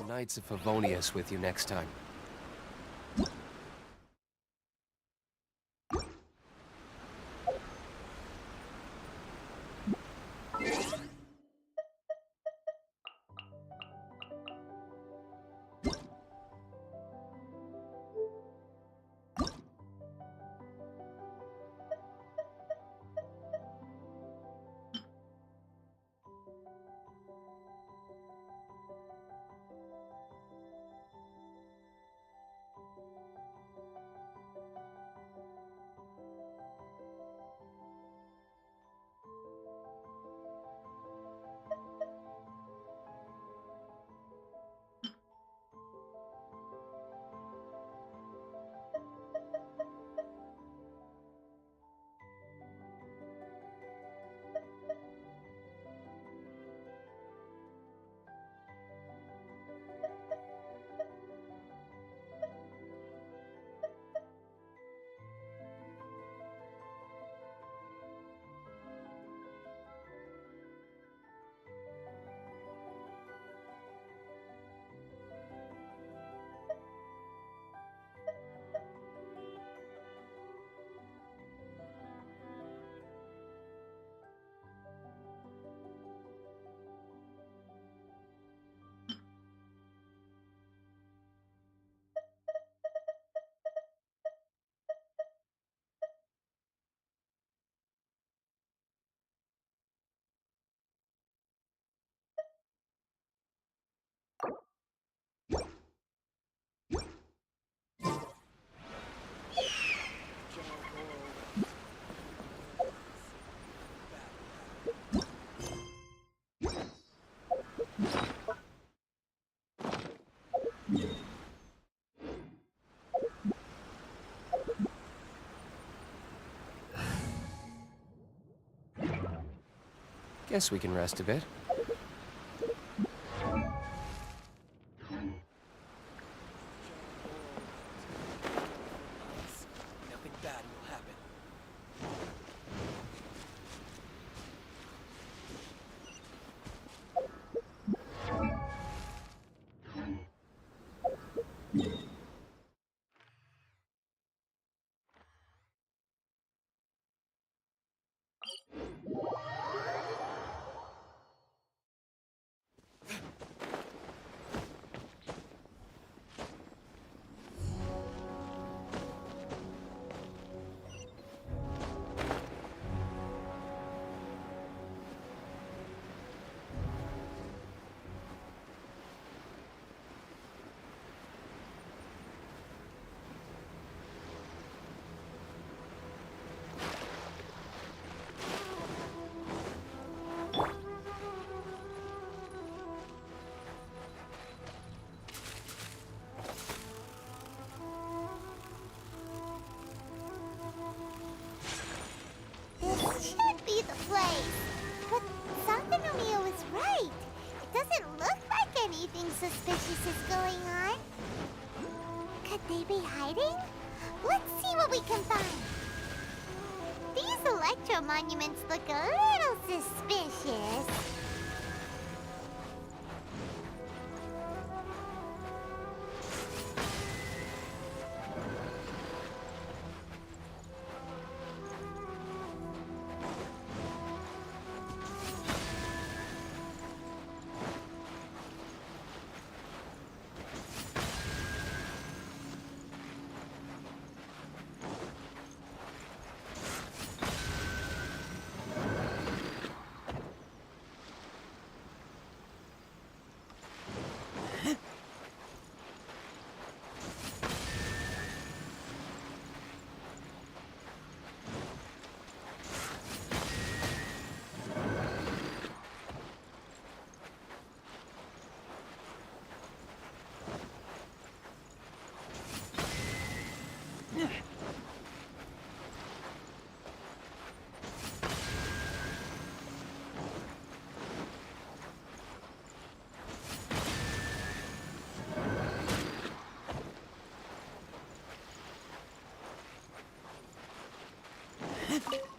Knights of Favonius with you next time. Guess we can rest a bit. Nothing bad will happen. This should be the place. But Santanomio is right. It doesn't look like anything suspicious is going on. Could they be hiding? Let's see what we can find. These electro monuments look a little suspicious. Huh?